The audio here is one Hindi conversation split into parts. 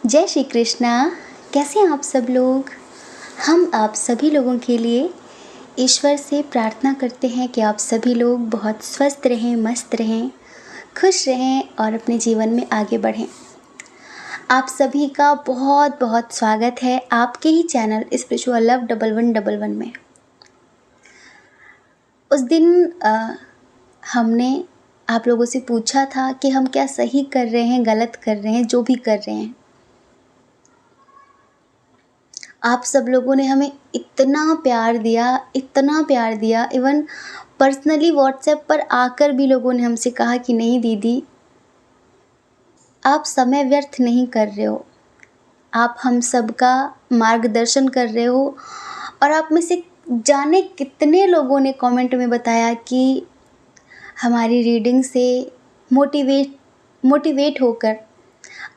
जय श्री कृष्णा। कैसे हैं आप सब लोग। हम आप सभी लोगों के लिए ईश्वर से प्रार्थना करते हैं कि आप सभी लोग बहुत स्वस्थ रहें, मस्त रहें, खुश रहें और अपने जीवन में आगे बढ़ें। आप सभी का बहुत बहुत स्वागत है आपके ही चैनल स्पिरिचुअल लव 1111 में। उस दिन हमने आप लोगों से पूछा था कि हम क्या सही कर रहे हैं, गलत कर रहे हैं, जो भी कर रहे हैं। आप सब लोगों ने हमें इतना प्यार दिया, इवन पर्सनली व्हाट्सएप पर आकर भी लोगों ने हमसे कहा कि नहीं दीदी, आप समय व्यर्थ नहीं कर रहे हो, आप हम सबका मार्गदर्शन कर रहे हो। और आप में से जाने कितने लोगों ने कमेंट में बताया कि हमारी रीडिंग से मोटिवेट होकर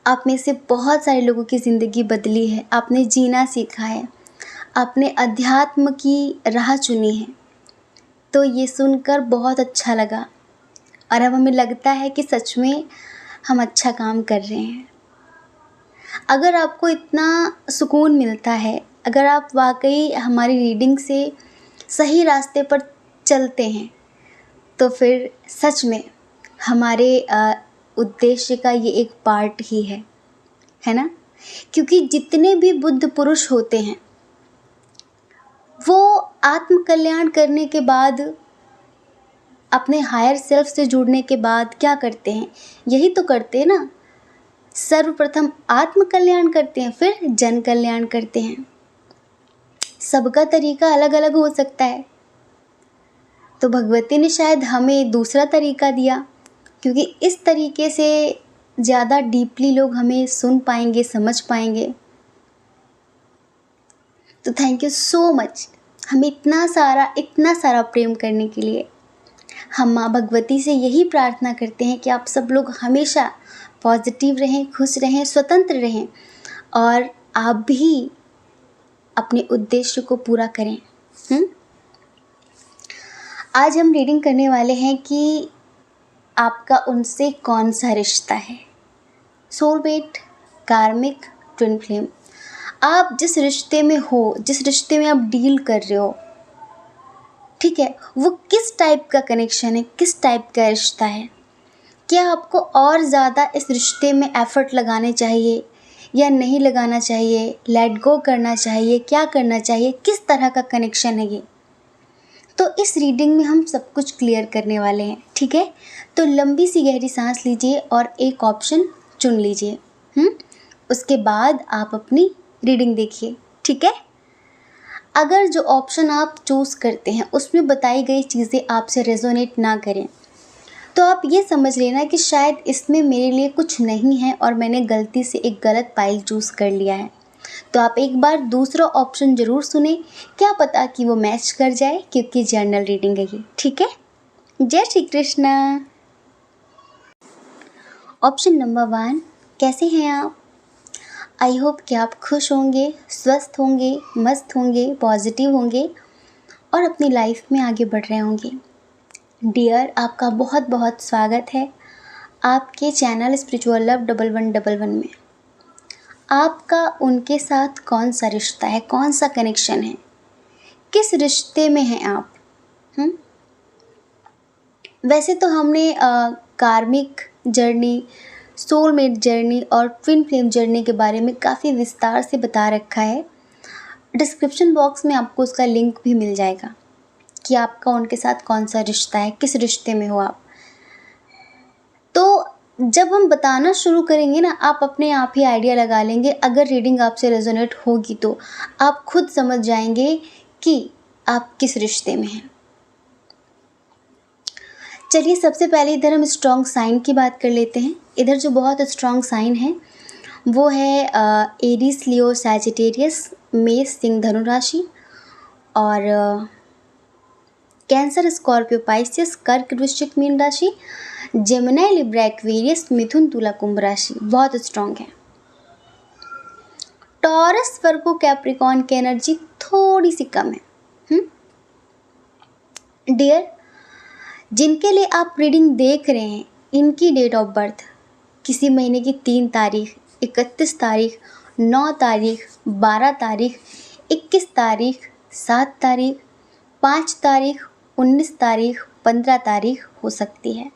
आप में से बहुत सारे लोगों की ज़िंदगी बदली है, आपने जीना सीखा है, आपने अध्यात्म की राह चुनी है। तो ये सुनकर बहुत अच्छा लगा और अब हमें लगता है कि सच में हम अच्छा काम कर रहे हैं। अगर आपको इतना सुकून मिलता है, अगर आप वाकई हमारी रीडिंग से सही रास्ते पर चलते हैं, तो फिर सच में हमारे उद्देश्य का ये एक पार्ट ही है ना। क्योंकि जितने भी बुद्ध पुरुष होते हैं वो आत्म कल्याण करने के बाद, अपने हायर सेल्फ से जुड़ने के बाद क्या करते हैं, यही तो करते हैं ना। सर्वप्रथम आत्म कल्याण करते हैं, फिर जन कल्याण करते हैं। सबका तरीका अलग अलग हो सकता है, तो भगवती ने शायद हमें दूसरा तरीका दिया, क्योंकि इस तरीके से ज़्यादा डीपली लोग हमें सुन पाएंगे, समझ पाएंगे। तो थैंक यू सो मच हमें इतना सारा प्रेम करने के लिए। हम माँ भगवती से यही प्रार्थना करते हैं कि आप सब लोग हमेशा पॉजिटिव रहें, खुश रहें, स्वतंत्र रहें और आप भी अपने उद्देश्य को पूरा करें। आज हम रीडिंग करने वाले हैं कि आपका उनसे कौन सा रिश्ता है। सोलमेट, कार्मिक, ट्विन फ्लेम। आप जिस रिश्ते में हो, जिस रिश्ते में आप डील कर रहे हो, ठीक है, वो किस टाइप का कनेक्शन है, किस टाइप का रिश्ता है। क्या आपको और ज़्यादा इस रिश्ते में एफर्ट लगाने चाहिए या नहीं लगाना चाहिए, लेट गो करना चाहिए, क्या करना चाहिए, किस तरह का कनेक्शन है ये। तो इस रीडिंग में हम सब कुछ क्लियर करने वाले हैं, ठीक है। तो लंबी सी गहरी सांस लीजिए और एक ऑप्शन चुन लीजिए। उसके बाद आप अपनी रीडिंग देखिए, ठीक है। अगर जो ऑप्शन आप चूज़ करते हैं उसमें बताई गई चीज़ें आपसे रेजोनेट ना करें, तो आप ये समझ लेना कि शायद इसमें मेरे लिए कुछ नहीं है और मैंने गलती से एक गलत पाइल चूज़ कर लिया है। तो आप एक बार दूसरा ऑप्शन ज़रूर सुने, क्या पता कि वो मैच कर जाए, क्योंकि जर्नल रीडिंग है ये, ठीक है। जय श्री कृष्णा। ऑप्शन नंबर 1, कैसे हैं आप। आई होप कि आप खुश होंगे, स्वस्थ होंगे, मस्त होंगे, पॉजिटिव होंगे और अपनी लाइफ में आगे बढ़ रहे होंगे। डियर, आपका बहुत बहुत स्वागत है आपके चैनल स्पिरिचुअल लव 1111 में। आपका उनके साथ कौन सा रिश्ता है, कौन सा कनेक्शन है, किस रिश्ते में हैं आप। वैसे तो हमने कार्मिक जर्नी, सोलमेट जर्नी और ट्विन फ्लेम जर्नी के बारे में काफ़ी विस्तार से बता रखा है। डिस्क्रिप्शन बॉक्स में आपको उसका लिंक भी मिल जाएगा कि आपका उनके साथ कौन सा रिश्ता है, किस रिश्ते में हो आप। तो जब हम बताना शुरू करेंगे ना, आप अपने आप ही आइडिया लगा लेंगे। अगर रीडिंग आपसे रेजोनेट होगी तो आप खुद समझ जाएंगे कि आप किस रिश्ते में हैं। चलिए, सबसे पहले इधर हम स्ट्रॉन्ग साइन की बात कर लेते हैं। इधर जो बहुत स्ट्रॉन्ग साइन है वो है एरीज, लियो, सैजिटेरियस, मेष, सिंह, धनु राशि और कैंसर, स्कॉर्पियो, पाइसेस, कर्क, वृश्चिक, मीन राशि, जेमिनी, लिब्रा, एक्वेरियस, मिथुन, तुला, कुंभ राशि बहुत स्ट्रॉन्ग है। टॉरस, वर्गो, कैप्रिकॉर्न की एनर्जी थोड़ी सी कम है। डियर, जिनके लिए आप रीडिंग देख रहे हैं, इनकी डेट ऑफ बर्थ किसी महीने की 3 तारीख 31 तारीख, 9 तारीख, 12 तारीख, 21 तारीख, 7 तारीख, 5 तारीख, 19 तारीख, 15 तारीख हो सकती है।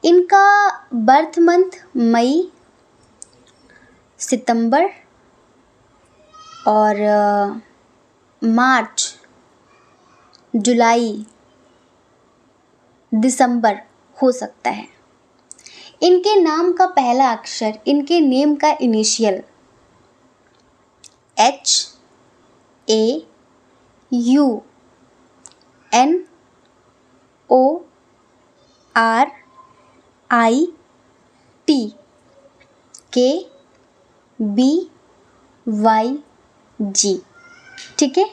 इनका बर्थ मंथ मई, सितंबर और मार्च, जुलाई, दिसंबर हो सकता है। इनके नाम का पहला अक्षर, इनके नेम का इनिशियल HAUNORITKBYG, ठीक है।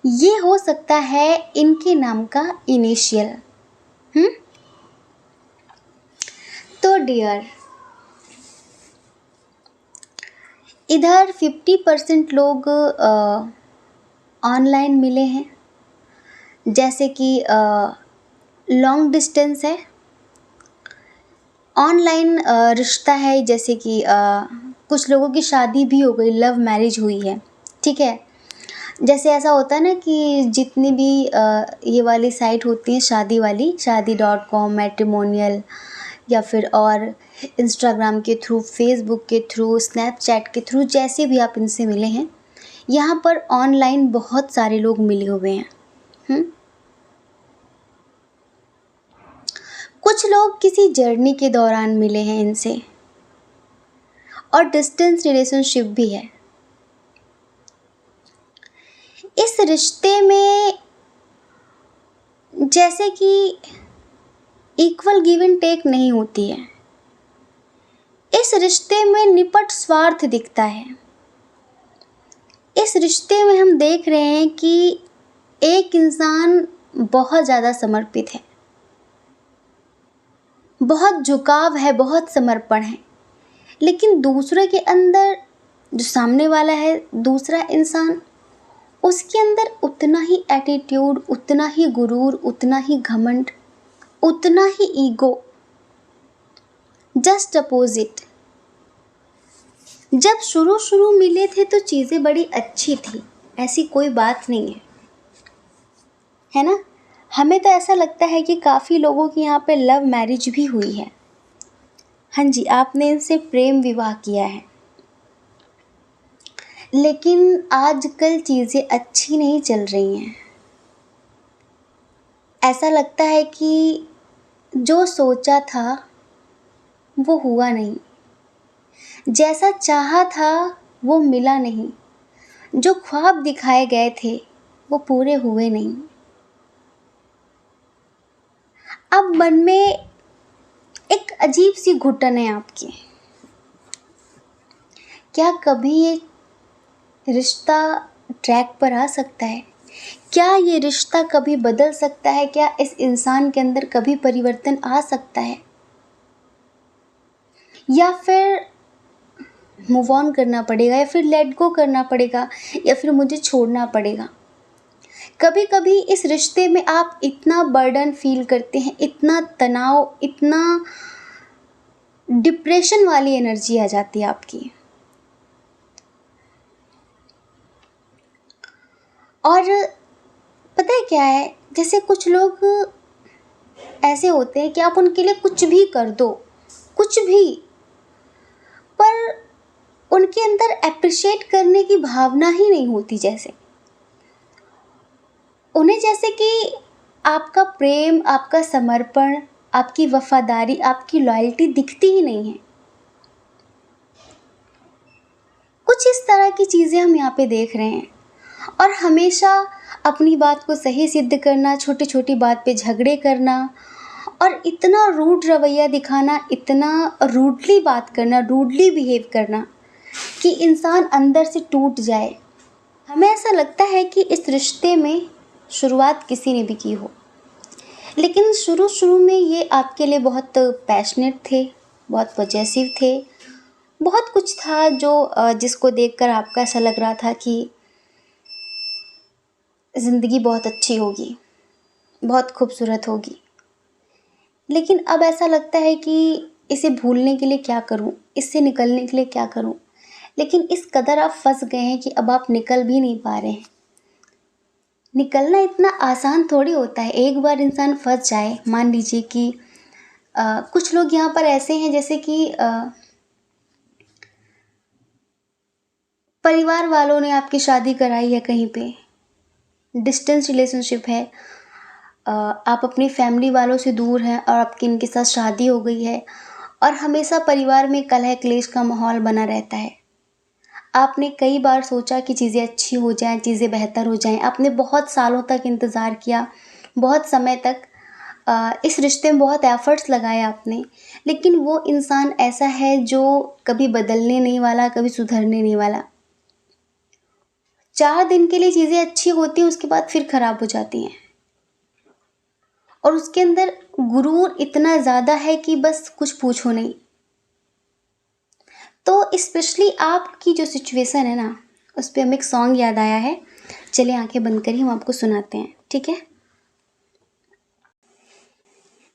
ये हो सकता है इनके नाम का इनिशियल। तो डियर, इधर 50% लोग ऑनलाइन मिले हैं, जैसे कि लॉन्ग डिस्टेंस है, ऑनलाइन रिश्ता है, जैसे कि कुछ लोगों की शादी भी हो गई, लव मैरिज हुई है, ठीक है। जैसे ऐसा होता है ना कि जितनी भी ये वाली साइट होती हैं शादी वाली, शादी.com, मैट्रिमोनियल, या फिर और इंस्टाग्राम के थ्रू, फेसबुक के थ्रू, स्नैपचैट के थ्रू, जैसे भी आप इनसे मिले हैं, यहाँ पर ऑनलाइन बहुत सारे लोग मिले हुए हैं। कुछ लोग किसी जर्नी के दौरान मिले हैं इनसे, और डिस्टेंस रिलेशनशिप भी है। इस रिश्ते में जैसे कि इक्वल गिव एंड टेक नहीं होती है, इस रिश्ते में निपट स्वार्थ दिखता है। इस रिश्ते में हम देख रहे हैं कि एक इंसान बहुत ज़्यादा समर्पित है, बहुत झुकाव है, बहुत समर्पण है, लेकिन दूसरे के अंदर, जो सामने वाला है दूसरा इंसान, उसके अंदर उतना ही एटीट्यूड, उतना ही गुरूर, उतना ही घमंड, उतना ही ईगो, जस्ट अपोजिट। जब शुरू मिले थे तो चीज़ें बड़ी अच्छी थी, ऐसी कोई बात नहीं है ना। हमें तो ऐसा लगता है कि काफ़ी लोगों की यहाँ पे लव मैरिज भी हुई है। हाँ जी, आपने इनसे प्रेम विवाह किया है, लेकिन आजकल चीज़ें अच्छी नहीं चल रही हैं। ऐसा लगता है कि जो सोचा था वो हुआ नहीं, जैसा चाहा था वो मिला नहीं, जो ख्वाब दिखाए गए थे वो पूरे हुए नहीं। अब मन में एक अजीब सी घुटन है आपकी, क्या कभी ये रिश्ता ट्रैक पर आ सकता है? क्या ये रिश्ता कभी बदल सकता है? क्या इस इंसान के अंदर कभी परिवर्तन आ सकता है? या फिर मूव ऑन करना पड़ेगा, या फिर लेट गो करना पड़ेगा, या फिर मुझे छोड़ना पड़ेगा? कभी कभी इस रिश्ते में आप इतना बर्डन फील करते हैं, इतना तनाव, इतना डिप्रेशन वाली एनर्जी आ जाती है आपकी। और पता है क्या है, जैसे कुछ लोग ऐसे होते हैं कि आप उनके लिए कुछ भी कर दो, कुछ भी, पर उनके अंदर अप्रिशिएट करने की भावना ही नहीं होती। जैसे उन्हें जैसे कि आपका प्रेम, आपका समर्पण, आपकी वफादारी, आपकी लॉयल्टी दिखती ही नहीं है। कुछ इस तरह की चीज़ें हम यहाँ पे देख रहे हैं। और हमेशा अपनी बात को सही सिद्ध करना, छोटी छोटी बात पे झगड़े करना, और इतना रूड रवैया दिखाना, इतना रूडली बात करना, रूडली बिहेव करना कि इंसान अंदर से टूट जाए। हमें ऐसा लगता है कि इस रिश्ते में शुरुआत किसी ने भी की हो, लेकिन शुरू में ये आपके लिए बहुत पैशनेट थे, बहुत पॉजेसिव थे, बहुत कुछ था जो जिसको देखकर आपका ऐसा लग रहा था कि ज़िंदगी बहुत अच्छी होगी, बहुत खूबसूरत होगी। लेकिन अब ऐसा लगता है कि इसे भूलने के लिए क्या करूं, इससे निकलने के लिए क्या करूं। लेकिन इस कदर आप फंस गए हैं कि अब आप निकल भी नहीं पा रहे हैं। निकलना इतना आसान थोड़ी होता है। एक बार इंसान फंस जाए, मान लीजिए कि कुछ लोग यहाँ पर ऐसे हैं जैसे कि परिवार वालों ने आपकी शादी कराई है, कहीं पे डिस्टेंस रिलेशनशिप है, आप अपनी फैमिली वालों से दूर हैं और आपकी इनके साथ शादी हो गई है और हमेशा परिवार में कलह क्लेश का माहौल बना रहता है। आपने कई बार सोचा कि चीज़ें अच्छी हो जाएं, चीज़ें बेहतर हो जाएं। आपने बहुत सालों तक इंतज़ार किया, बहुत समय तक इस रिश्ते में बहुत एफ़र्ट्स लगाए आपने, लेकिन वो इंसान ऐसा है जो कभी बदलने नहीं वाला, कभी सुधरने नहीं वाला। 4 दिन के लिए चीज़ें अच्छी होती हैं, उसके बाद फिर ख़राब हो जाती हैं। और उसके अंदर गुरूर इतना ज़्यादा है कि बस कुछ पूछो नहीं। तो स्पेशली आपकी जो सिचुएशन है ना, उस पे हमें एक सॉन्ग याद आया है। चलिए आंखें बंद करिए, हम आपको सुनाते हैं, ठीक है।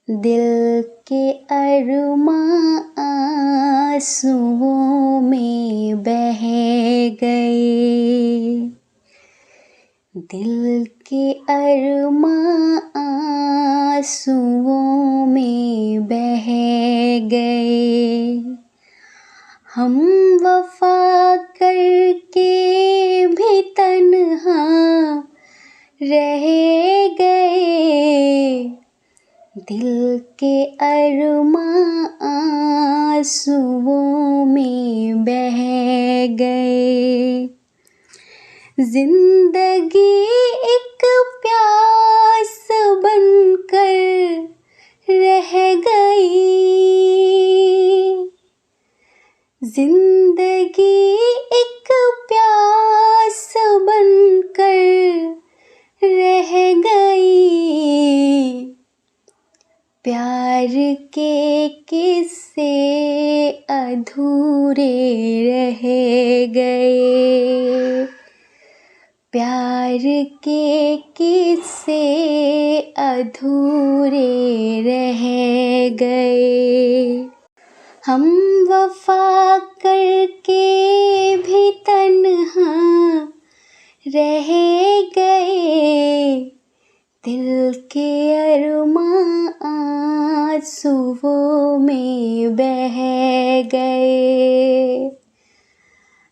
दिल के अरमां आंसुओं में बह गए, दिल के अरमां आंसुओं में बह गए, हम वफा करके भी तन्हा रह गए, दिल के अरमां आंसुओं में बह गए, जिंदगी एक प्यास बनकर रह गई, जिंदगी एक प्यास बनकर रह गई, प्यार के किस्से अधूरे रह गए, प्यार के किस्से अधूरे रह गए, हम वफा करके भी तन्हा रह गए, दिल के अरमां आंसुओं में बह गए,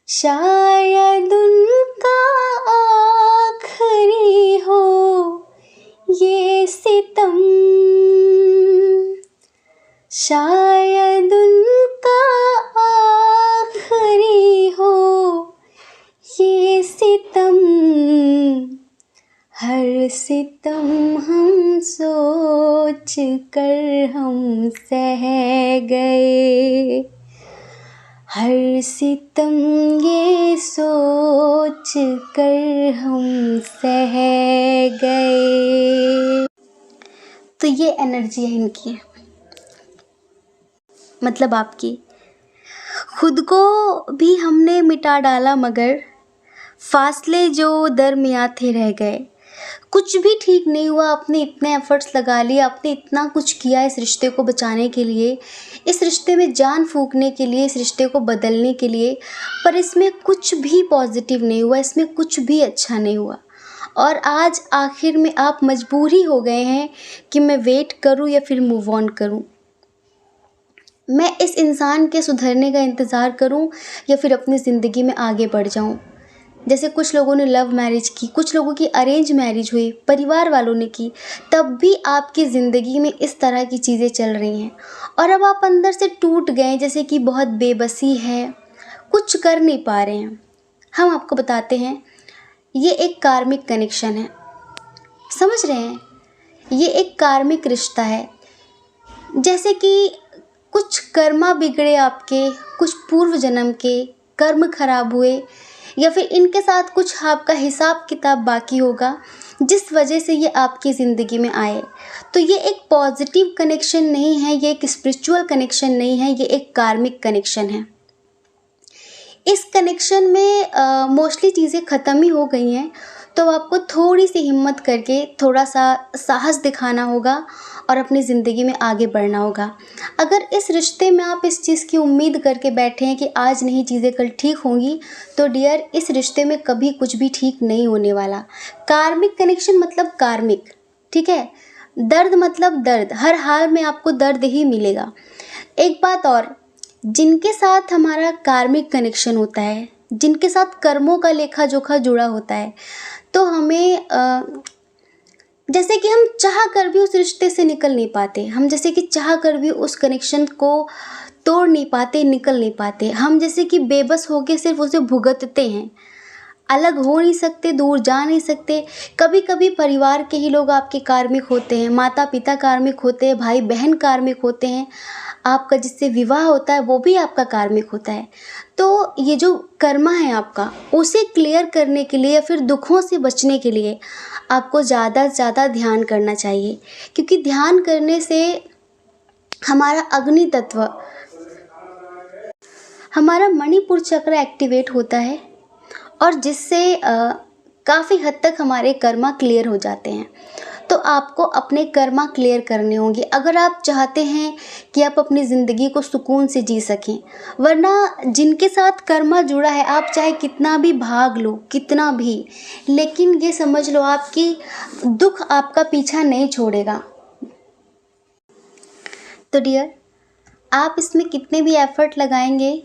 शायद उनका आखिरी हो ये सितम, शायद उनका आखिरी हो ये सितम, हर सितम हम सोच कर हम सह गए, हर सितम ये सोच कर हम सह गए। तो ये एनर्जी है इनकी, मतलब आपकी। खुद को भी हमने मिटा डाला मगर फासले जो दरमियाँ थे रह गए, कुछ भी ठीक नहीं हुआ। आपने इतने एफर्ट्स लगा लिए, आपने इतना कुछ किया इस रिश्ते को बचाने के लिए, इस रिश्ते में जान फूंकने के लिए, इस रिश्ते को बदलने के लिए, पर इसमें कुछ भी पॉजिटिव नहीं हुआ, इसमें कुछ भी अच्छा नहीं हुआ। और आज आखिर में आप मजबूर ही हो गए हैं कि मैं वेट करूं या फिर मूव ऑन करूं, मैं इस इंसान के सुधरने का इंतज़ार करूं या फिर अपनी ज़िंदगी में आगे बढ़ जाऊं। जैसे कुछ लोगों ने लव मैरिज की, कुछ लोगों की अरेंज मैरिज हुई, परिवार वालों ने की, तब भी आपकी ज़िंदगी में इस तरह की चीज़ें चल रही हैं और अब आप अंदर से टूट गए, जैसे कि बहुत बेबसी है, कुछ कर नहीं पा रहे हैं। हम आपको बताते हैं, ये एक कार्मिक कनेक्शन है, समझ रहे हैं? ये एक कार्मिक रिश्ता है। जैसे कि कुछ कर्मा बिगड़े आपके, कुछ पूर्व जन्म के कर्म खराब हुए, या फिर इनके साथ कुछ आपका हिसाब किताब बाकी होगा, जिस वजह से ये आपकी ज़िंदगी में आए। तो ये एक पॉजिटिव कनेक्शन नहीं है, ये एक स्पिरिचुअल कनेक्शन नहीं है, ये एक कार्मिक कनेक्शन है। इस कनेक्शन में मोस्टली चीज़ें ख़त्म ही हो गई हैं, तो आपको थोड़ी सी हिम्मत करके थोड़ा सा साहस दिखाना होगा और अपनी ज़िंदगी में आगे बढ़ना होगा। अगर इस रिश्ते में आप इस चीज़ की उम्मीद करके बैठे हैं कि आज नहीं चीज़ें कल ठीक होंगी, तो डियर इस रिश्ते में कभी कुछ भी ठीक नहीं होने वाला। कार्मिक कनेक्शन मतलब कार्मिक, ठीक है। दर्द मतलब दर्द, हर हाल में आपको दर्द ही मिलेगा। एक बात और, जिनके साथ हमारा कार्मिक कनेक्शन होता है, जिनके साथ कर्मों का लेखा जोखा जुड़ा होता है, तो हमें जैसे कि हम चाह कर भी उस रिश्ते से निकल नहीं पाते, हम जैसे कि चाह कर भी उस कनेक्शन को तोड़ नहीं पाते, निकल नहीं पाते। हम जैसे कि बेबस होके सिर्फ उसे भुगतते हैं, अलग हो नहीं सकते, दूर जा नहीं सकते। कभी कभी परिवार के ही लोग आपके कार्मिक होते हैं, माता पिता कार्मिक होते हैं, भाई बहन कार्मिक होते हैं, आपका जिससे विवाह होता है वो भी आपका कार्मिक होता है। तो ये जो कर्मा है आपका, उसे क्लियर करने के लिए या फिर दुखों से बचने के लिए आपको ज़्यादा से ज़्यादा ध्यान करना चाहिए, क्योंकि ध्यान करने से हमारा अग्नि तत्व, हमारा मणिपुर चक्र एक्टिवेट होता है और जिससे काफ़ी हद तक हमारे कर्मा क्लियर हो जाते हैं। तो आपको अपने कर्मा क्लियर करने होंगे अगर आप चाहते हैं कि आप अपनी ज़िंदगी को सुकून से जी सकें। वरना जिनके साथ कर्मा जुड़ा है, आप चाहे कितना भी भाग लो, कितना भी, लेकिन ये समझ लो आपकी दुख आपका पीछा नहीं छोड़ेगा। तो डियर, आप इसमें कितने भी एफर्ट लगाएंगे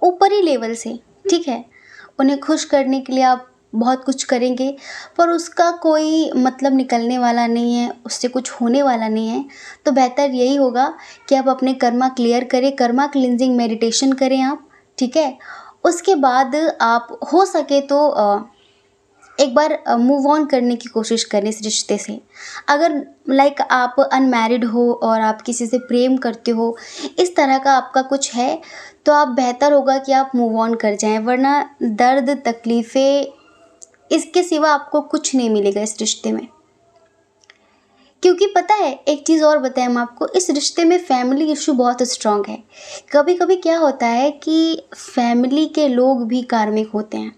ऊपरी लेवल से, ठीक है, उन्हें खुश करने के लिए आप बहुत कुछ करेंगे, पर उसका कोई मतलब निकलने वाला नहीं है, उससे कुछ होने वाला नहीं है। तो बेहतर यही होगा कि आप अपने कर्मा क्लियर करें, कर्मा क्लिनजिंग मेडिटेशन करें आप, ठीक है। उसके बाद आप हो सके तो एक बार मूव ऑन करने की कोशिश करें इस रिश्ते से। अगर लाइक आप अनमैरिड हो और आप किसी से प्रेम करते हो, इस तरह का आपका कुछ है, तो आप बेहतर होगा कि आप मूव ऑन कर जाएं, वरना दर्द तकलीफ़ें इसके सिवा आपको कुछ नहीं मिलेगा इस रिश्ते में। क्योंकि पता है, एक चीज़ और बताएं हम आपको, इस रिश्ते में फैमिली इशू बहुत स्ट्रांग है। कभी कभी क्या होता है कि फैमिली के लोग भी कार्मिक होते हैं,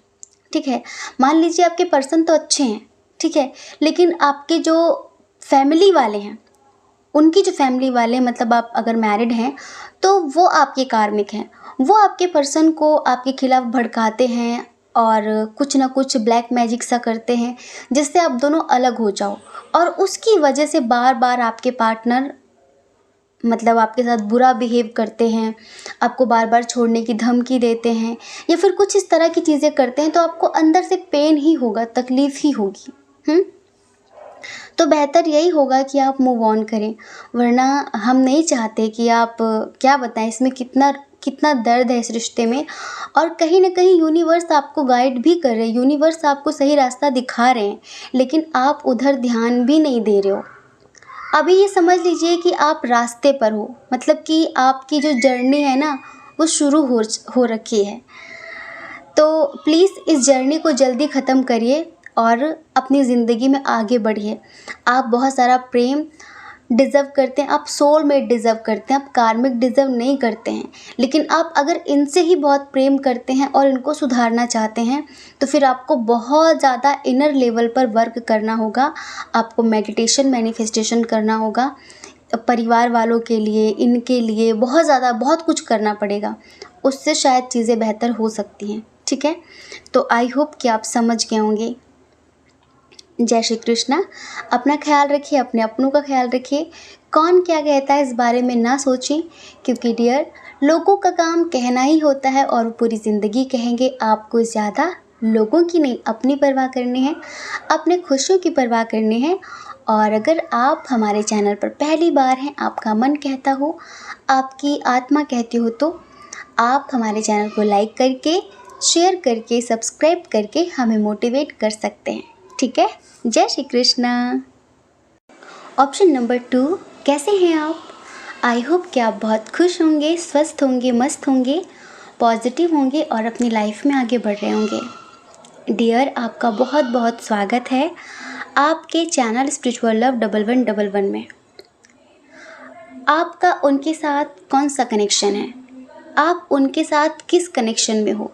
ठीक है। मान लीजिए आपके पर्सन तो अच्छे हैं, ठीक है, लेकिन आपके जो फैमिली वाले हैं, उनकी जो फैमिली वाले, मतलब आप अगर मैरिड हैं तो वो आपके कार्मिक हैं। वो आपके पर्सन को आपके खिलाफ भड़काते हैं और कुछ ना कुछ ब्लैक मैजिक सा करते हैं जिससे आप दोनों अलग हो जाओ, और उसकी वजह से बार बार आपके पार्टनर मतलब आपके साथ बुरा बिहेव करते हैं, आपको बार बार छोड़ने की धमकी देते हैं या फिर कुछ इस तरह की चीज़ें करते हैं, तो आपको अंदर से पेन ही होगा, तकलीफ़ ही होगी। तो बेहतर यही होगा कि आप मूव ऑन करें, वरना हम नहीं चाहते कि आप, क्या बताएं इसमें कितना कितना दर्द है इस रिश्ते में। और कहीं ना कहीं यूनिवर्स आपको गाइड भी कर रहे हैं, यूनिवर्स आपको सही रास्ता दिखा रहे हैं, लेकिन आप उधर ध्यान भी नहीं दे रहे हो। अभी ये समझ लीजिए कि आप रास्ते पर हो, मतलब कि आपकी जो जर्नी है ना, वो शुरू हो रखी है। तो प्लीज़ इस जर्नी को जल्दी ख़त्म करिए और अपनी ज़िंदगी में आगे बढ़िए। आप बहुत सारा प्रेम डिज़र्व करते हैं, आप सोलमेट डिज़र्व करते हैं, आप कार्मिक डिज़र्व नहीं करते हैं। लेकिन आप अगर इनसे ही बहुत प्रेम करते हैं और इनको सुधारना चाहते हैं, तो फिर आपको बहुत ज़्यादा इनर लेवल पर वर्क करना होगा। आपको मेडिटेशन, मैनिफेस्टेशन करना होगा, परिवार वालों के लिए, इनके लिए बहुत ज़्यादा बहुत कुछ करना पड़ेगा। उससे शायद चीज़ें बेहतर हो सकती हैं, ठीक है। तो आई होप कि आप समझ गए होंगे। जय श्री कृष्णा। अपना ख्याल रखिए, अपने अपनों का ख्याल रखिए। कौन क्या कहता है इस बारे में ना सोचें, क्योंकि डियर, लोगों का काम कहना ही होता है और पूरी ज़िंदगी कहेंगे। आपको ज़्यादा लोगों की नहीं, अपनी परवाह करनी है, अपने खुशियों की परवाह करनी है। और अगर आप हमारे चैनल पर पहली बार हैं, आपका मन कहता हो, आपकी आत्मा कहती हो, तो आप हमारे चैनल को लाइक करके, शेयर करके, सब्सक्राइब करके हमें मोटिवेट कर सकते हैं, ठीक है। जय श्री कृष्णा। ऑप्शन नंबर 2, कैसे हैं आप? आई होप कि आप बहुत खुश होंगे, स्वस्थ होंगे, मस्त होंगे, पॉजिटिव होंगे और अपनी लाइफ में आगे बढ़ रहे होंगे। डियर, आपका बहुत बहुत स्वागत है आपके चैनल स्पिरिचुअल लव 1111 में। आपका उनके साथ कौन सा कनेक्शन है? आप उनके साथ किस कनेक्शन में हो?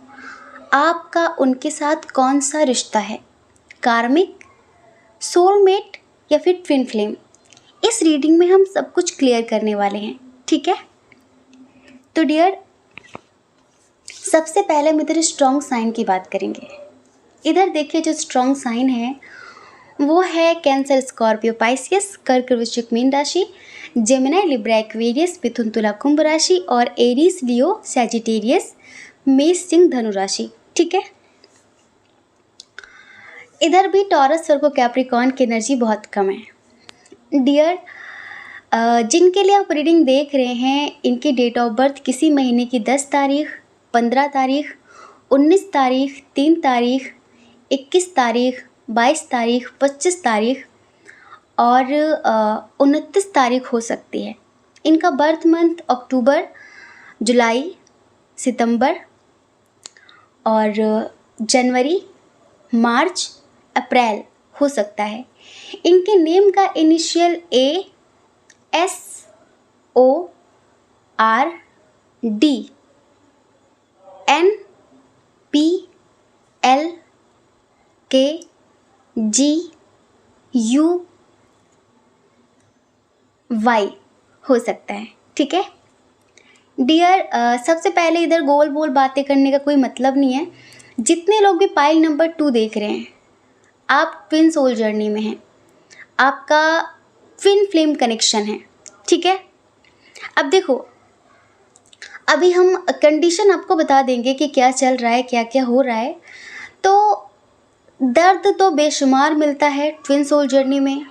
आपका उनके साथ कौन सा रिश्ता है? कार्मिक, सोलमेट या फिर ट्विन फ्लेम? इस रीडिंग में हम सब कुछ क्लियर करने वाले हैं, ठीक है। तो डियर, सबसे पहले हम इधर स्ट्रॉन्ग साइन की बात करेंगे। इधर देखिए, जो स्ट्रॉन्ग साइन है वो है कैंसर, स्कॉर्पियो, पाइसियस, कर्क, वृश्चिक, मीन राशि, जेमिनी, लिब्रा, एक्वेरियस, मिथुन, तुला, कुंभ राशि और एरीज, लियो, सैजिटेरियस, मेष, सिंह, धनु राशि, ठीक है। इधर भी टॉरस, वर्गो, कैप्रिकॉर्न की एनर्जी बहुत कम है। डियर, जिनके लिए आप रीडिंग देख रहे हैं, इनकी डेट ऑफ बर्थ किसी महीने की 10 तारीख, 15 तारीख, 19 तारीख, 3 तारीख, 21 तारीख, 22 तारीख, 25 तारीख और 29 तारीख हो सकती है। इनका बर्थ मंथ अक्टूबर, जुलाई, सितंबर और जनवरी, मार्च, अप्रैल हो सकता है। इनके नेम का initial A, S, O, R, D, N, P, L, K, G, you, Y हो सकता है, ठीक है। डियर, सबसे पहले इधर गोल बोल बातें करने का कोई मतलब नहीं है। जितने लोग भी पाइल नंबर 2 देख रहे हैं, आप ट्विन सोल जर्नी में हैं, आपका ट्विन फ्लेम कनेक्शन है, ठीक है। अब देखो, अभी हम कंडीशन आपको बता देंगे कि क्या चल रहा है, क्या क्या हो रहा है। तो दर्द तो बेशुमार मिलता है ट्विन सोल जर्नी में।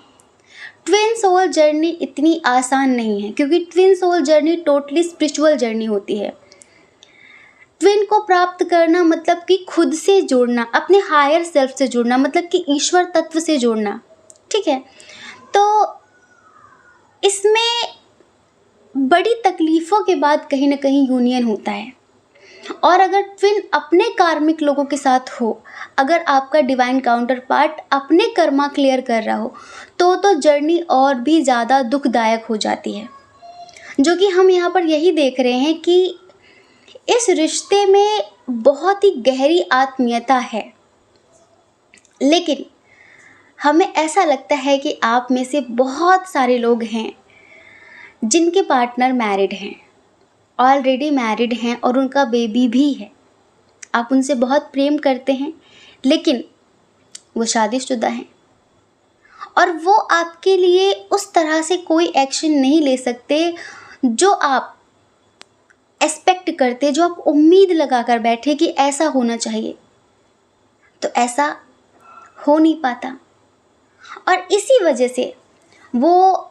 ट्विन सोल जर्नी इतनी आसान नहीं है, क्योंकि twin soul journey totally spiritual journey होती है। ट्विन को प्राप्त करना मतलब कि खुद से जुड़ना, अपने हायर सेल्फ से जुड़ना, मतलब कि ईश्वर तत्व से जुड़ना, ठीक है। तो इसमें बड़ी तकलीफ़ों के बाद कहीं ना कहीं यूनियन होता है। और अगर ट्विन अपने कार्मिक लोगों के साथ हो, अगर आपका डिवाइन काउंटर पार्ट अपने कर्मा क्लियर कर रहा हो, तो जर्नी और भी ज़्यादा दुखदायक हो जाती है। जो कि हम यहाँ पर यही देख रहे हैं कि इस रिश्ते में बहुत ही गहरी आत्मीयता है, लेकिन हमें ऐसा लगता है कि आप में से बहुत सारे लोग हैं जिनके पार्टनर मैरिड हैं, ऑलरेडी मैरिड हैं और उनका बेबी भी है। आप उनसे बहुत प्रेम करते हैं, लेकिन वो शादीशुदा हैं और वो आपके लिए उस तरह से कोई एक्शन नहीं ले सकते जो आप एक्सपेक्ट करते, जो आप उम्मीद लगा कर बैठे कि ऐसा होना चाहिए। तो ऐसा हो नहीं पाता और इसी वजह से वो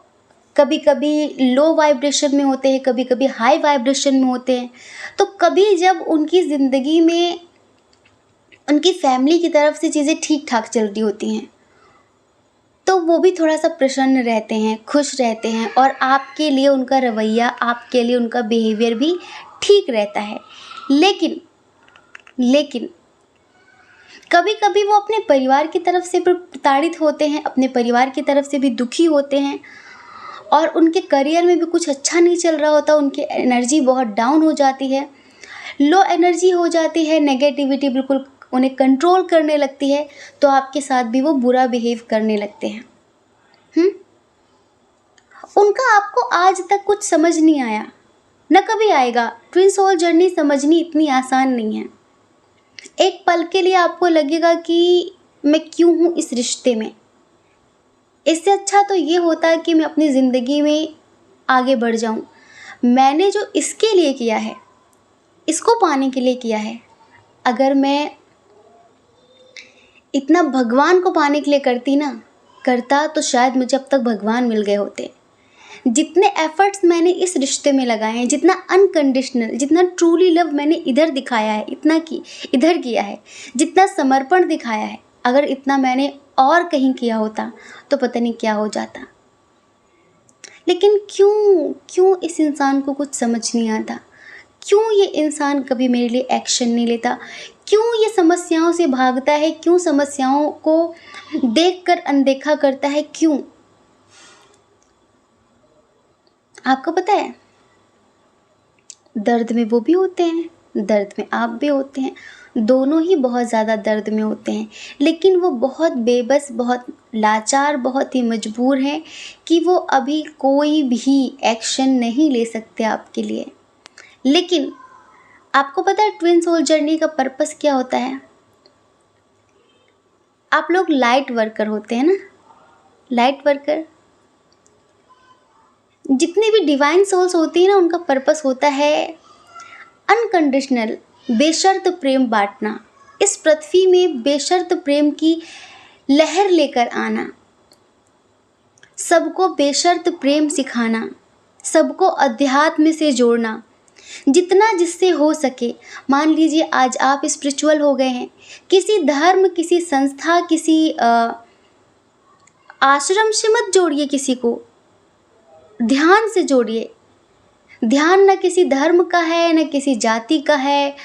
कभी कभी लो वाइब्रेशन में होते हैं, कभी कभी हाई वाइब्रेशन में होते हैं। तो कभी जब उनकी ज़िंदगी में उनकी फैमिली की तरफ से चीज़ें ठीक ठाक चल रही होती हैं, तो वो भी थोड़ा सा प्रसन्न रहते हैं, खुश रहते हैं और आपके लिए उनका रवैया, आपके लिए उनका बिहेवियर भी ठीक रहता है। लेकिन कभी कभी वो अपने परिवार की तरफ से भी प्रताड़ित होते हैं, अपने परिवार की तरफ से भी दुखी होते हैं और उनके करियर में भी कुछ अच्छा नहीं चल रहा होता। उनकी एनर्जी बहुत डाउन हो जाती है, लो एनर्जी हो जाती है, नेगेटिविटी बिल्कुल उन्हें कंट्रोल करने लगती है। तो आपके साथ भी वो बुरा बिहेव करने लगते हैं। उनका आपको आज तक कुछ समझ नहीं आया, न कभी आएगा। ट्विन सोल जर्नी समझनी इतनी आसान नहीं है। एक पल के लिए आपको लगेगा कि मैं क्यों हूँ इस रिश्ते में। इससे अच्छा तो ये होता है कि मैं अपनी ज़िंदगी में आगे बढ़ जाऊँ। मैंने जो इसके लिए किया है, इसको पाने के लिए किया है, अगर मैं इतना भगवान को पाने के लिए करता तो शायद मुझे अब तक भगवान मिल गए होते। जितने एफर्ट्स मैंने इस रिश्ते में लगाए हैं, जितना अनकंडीशनल, जितना ट्रूली लव मैंने इधर दिखाया है, इधर किया है, जितना समर्पण दिखाया है, अगर इतना मैंने और कहीं किया होता तो पता नहीं क्या हो जाता। लेकिन क्यों इस इंसान को कुछ समझ नहीं आता? क्यों ये इंसान कभी मेरे लिए एक्शन नहीं लेता? क्यों ये समस्याओं से भागता है? क्यों समस्याओं को देखकर अनदेखा करता है? क्यों? आपको पता है, दर्द में वो भी होते हैं, दर्द में आप भी होते हैं। दोनों ही बहुत ज़्यादा दर्द में होते हैं, लेकिन वो बहुत बेबस, बहुत लाचार, बहुत ही मजबूर हैं कि वो अभी कोई भी एक्शन नहीं ले सकते आपके लिए। लेकिन आपको पता है ट्विन सोल जर्नी का पर्पस क्या होता है? आप लोग लाइट वर्कर होते हैं ना, लाइट वर्कर, जितनी भी डिवाइन सोल्स होती हैं ना, उनका पर्पस होता है अनकंडीशनल, बेशर्त प्रेम बांटना, इस पृथ्वी में बेशर्त प्रेम की लहर लेकर आना, सबको बेशर्त प्रेम सिखाना, सबको अध्यात्म से जोड़ना, जितना जिससे हो सके। मान लीजिए आज आप स्पिरिचुअल हो गए हैं, किसी धर्म, किसी संस्था, किसी आश्रम से मत जोड़िए किसी को, ध्यान से जोड़िए। ध्यान न किसी धर्म का है, न किसी जाति का है,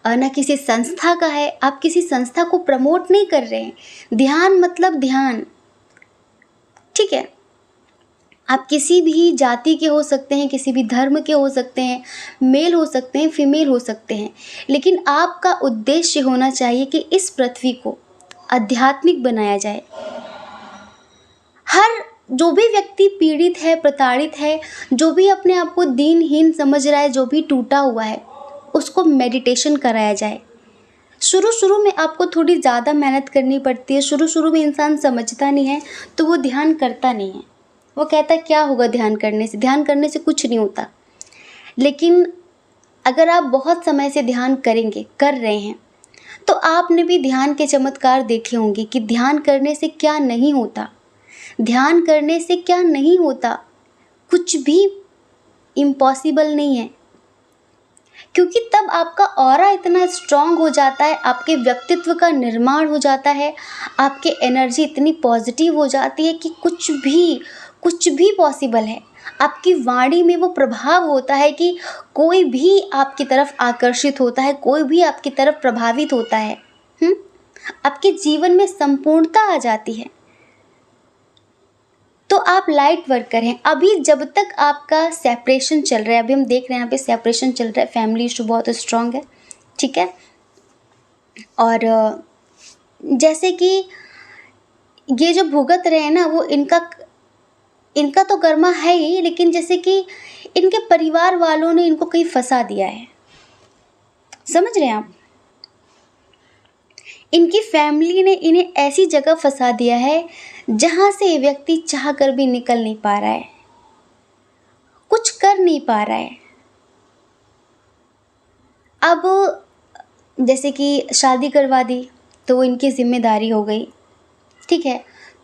न किसी संस्था का है। आप किसी संस्था को प्रमोट नहीं कर रहे हैं। ध्यान मतलब ध्यान, ठीक है। आप किसी भी जाति के हो सकते हैं, किसी भी धर्म के हो सकते हैं, मेल हो सकते हैं, फीमेल हो सकते हैं, लेकिन आपका उद्देश्य होना चाहिए कि इस पृथ्वी को आध्यात्मिक बनाया जाए। हर जो भी व्यक्ति पीड़ित है, प्रताड़ित है, जो भी अपने आप को दीनहीन समझ रहा है, जो भी टूटा हुआ है, उसको मेडिटेशन कराया जाए। शुरू में आपको थोड़ी ज़्यादा मेहनत करनी पड़ती है। शुरू में इंसान समझता नहीं है तो वो ध्यान करता नहीं है। वो कहता है क्या होगा ध्यान करने से, ध्यान करने से कुछ नहीं होता। लेकिन अगर आप बहुत समय से ध्यान कर रहे हैं, तो आपने भी ध्यान के चमत्कार देखे होंगे कि ध्यान करने से क्या नहीं होता। ध्यान करने से क्या नहीं होता, कुछ भी इम्पॉसिबल नहीं है, क्योंकि तब आपका ऑरा इतना स्ट्रांग हो जाता है, आपके व्यक्तित्व का निर्माण हो जाता है, आपकी एनर्जी इतनी पॉजिटिव हो जाती है कि कुछ भी पॉसिबल है। आपकी वाणी में वो प्रभाव होता है कि कोई भी आपकी तरफ आकर्षित होता है, कोई भी आपकी तरफ प्रभावित होता है। आपके जीवन में संपूर्णता आ जाती है। तो आप लाइट वर्कर हैं। अभी जब तक आपका सेपरेशन चल रहा है, अभी हम देख रहे हैं यहाँ पे सेपरेशन चल रहा है, फैमिली इशू बहुत स्ट्रांग है, ठीक है। और जैसे कि ये जो भुगत रहे हैं ना, वो इनका तो कर्मा है ही, लेकिन जैसे कि इनके परिवार वालों ने इनको कहीं फंसा दिया है। समझ रहे हैं आप? इनकी फैमिली ने इन्हें ऐसी जगह फंसा दिया है जहाँ से ये व्यक्ति चाह कर भी निकल नहीं पा रहा है, कुछ कर नहीं पा रहा है। अब जैसे कि शादी करवा दी तो वो इनकी जिम्मेदारी हो गई, ठीक है।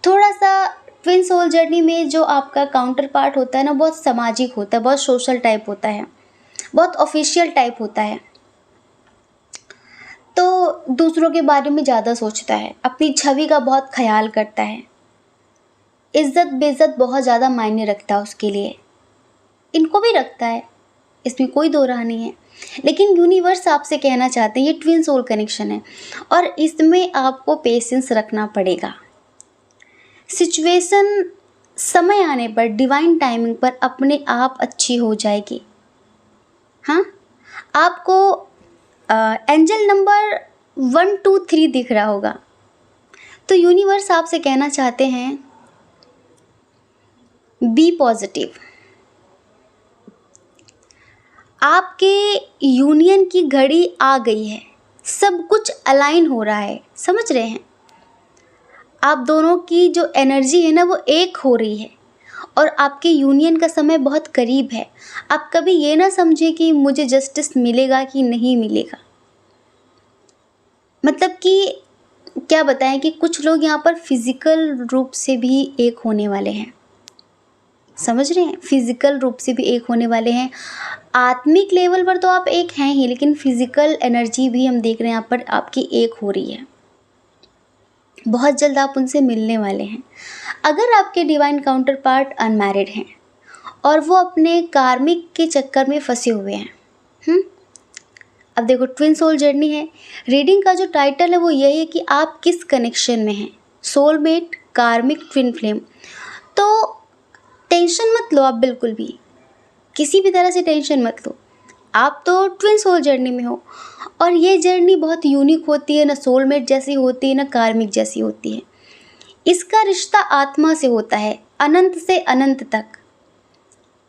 थोड़ा सा ट्विन सोल जर्नी में जो आपका काउंटर पार्ट होता है ना, बहुत सामाजिक होता है, बहुत सोशल टाइप होता है, बहुत ऑफिशियल टाइप होता है। तो दूसरों के बारे में ज़्यादा सोचता है, अपनी छवि का बहुत ख्याल करता है, इज्जत बेइज्जत बहुत ज़्यादा मायने रखता है उसके लिए। इनको भी रखता है, इसमें कोई दो राह नहीं है। लेकिन यूनिवर्स आपसे कहना चाहते हैं, ये ट्विन सोल कनेक्शन है और इसमें आपको पेशेंस रखना पड़ेगा। सिचुएशन समय आने पर, डिवाइन टाइमिंग पर अपने आप अच्छी हो जाएगी। हाँ, आपको एंजल नंबर 1 2 3 दिख रहा होगा, तो यूनिवर्स आपसे कहना चाहते हैं बी पॉजिटिव। आपके यूनियन की घड़ी आ गई है, सब कुछ अलाइन हो रहा है। समझ रहे हैं? आप दोनों की जो एनर्जी है ना, वो एक हो रही है और आपके यूनियन का समय बहुत करीब है। आप कभी ये ना समझें कि मुझे जस्टिस मिलेगा कि नहीं मिलेगा। मतलब कि क्या बताएं कि कुछ लोग यहाँ पर फिजिकल रूप से भी एक होने वाले हैं। समझ रहे हैं? फिजिकल रूप से भी एक होने वाले हैं। आत्मिक लेवल पर तो आप एक हैं ही, लेकिन फिजिकल एनर्जी भी हम देख रहे हैं यहाँ पर आपकी एक हो रही है। बहुत जल्द आप उनसे मिलने वाले हैं। अगर आपके डिवाइन काउंटर पार्ट अनमैरिड हैं और वो अपने कार्मिक के चक्कर में फंसे हुए हैं, अब देखो ट्विन सोल जर्नी है, रीडिंग का जो टाइटल है वो यही है कि आप किस कनेक्शन में हैं, सोलमेट, कार्मिक, ट्विन फ्लेम। तो टेंशन मत लो आप, बिल्कुल भी किसी भी तरह से टेंशन मत लो। आप तो ट्विन सोल जर्नी में हो, और ये जर्नी बहुत यूनिक होती है, ना सोलमेट जैसी होती है, ना कार्मिक जैसी होती है। इसका रिश्ता आत्मा से होता है, अनंत से अनंत तक।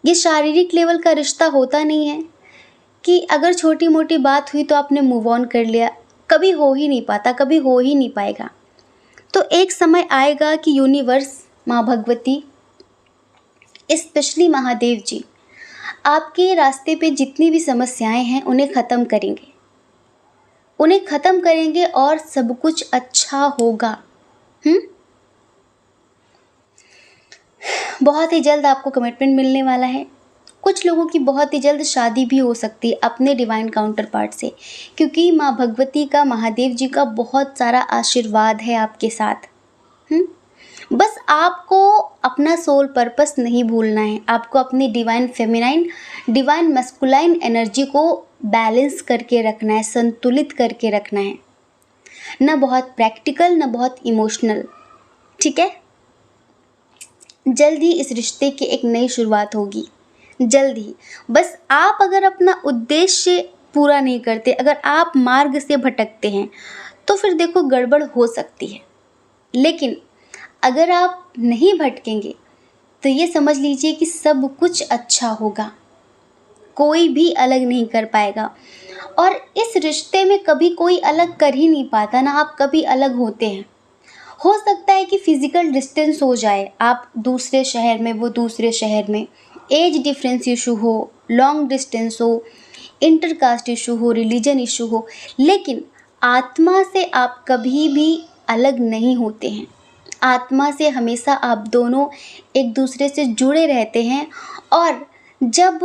ये शारीरिक लेवल का रिश्ता होता नहीं है कि अगर छोटी मोटी बात हुई तो आपने मूव ऑन कर लिया। कभी हो ही नहीं पाता, कभी हो ही नहीं पाएगा। तो एक समय आएगा कि यूनिवर्स, माँ भगवती, स्पेशली महादेव जी, आपके रास्ते पे जितनी भी समस्याएं हैं उन्हें ख़त्म करेंगे, उन्हें ख़त्म करेंगे और सब कुछ अच्छा होगा। बहुत ही जल्द आपको कमिटमेंट मिलने वाला है। कुछ लोगों की बहुत ही जल्द शादी भी हो सकती है अपने डिवाइन काउंटर पार्ट से, क्योंकि माँ भगवती का, महादेव जी का बहुत सारा आशीर्वाद है आपके साथ। बस आपको अपना सोल पर्पस नहीं भूलना है। आपको अपनी divine feminine, divine masculine energy को बैलेंस करके रखना है, संतुलित करके रखना है। ना बहुत प्रैक्टिकल, ना बहुत इमोशनल, ठीक है। जल्द ही इस रिश्ते की एक नई शुरुआत होगी, जल्द ही। बस आप अगर अपना उद्देश्य पूरा नहीं करते, अगर आप मार्ग से भटकते हैं, तो फिर देखो गड़बड़ हो सकती है। लेकिन अगर आप नहीं भटकेंगे तो ये समझ लीजिए कि सब कुछ अच्छा होगा, कोई भी अलग नहीं कर पाएगा। और इस रिश्ते में कभी कोई अलग कर ही नहीं पाता ना, आप कभी अलग होते हैं। हो सकता है कि फिजिकल डिस्टेंस हो जाए, आप दूसरे शहर में, वो दूसरे शहर में, एज डिफरेंस इशू हो, लॉन्ग डिस्टेंस हो, इंटरकास्ट इशू हो, रिलीजन इशू हो, लेकिन आत्मा से आप कभी भी अलग नहीं होते हैं। आत्मा से हमेशा आप दोनों एक दूसरे से जुड़े रहते हैं। और जब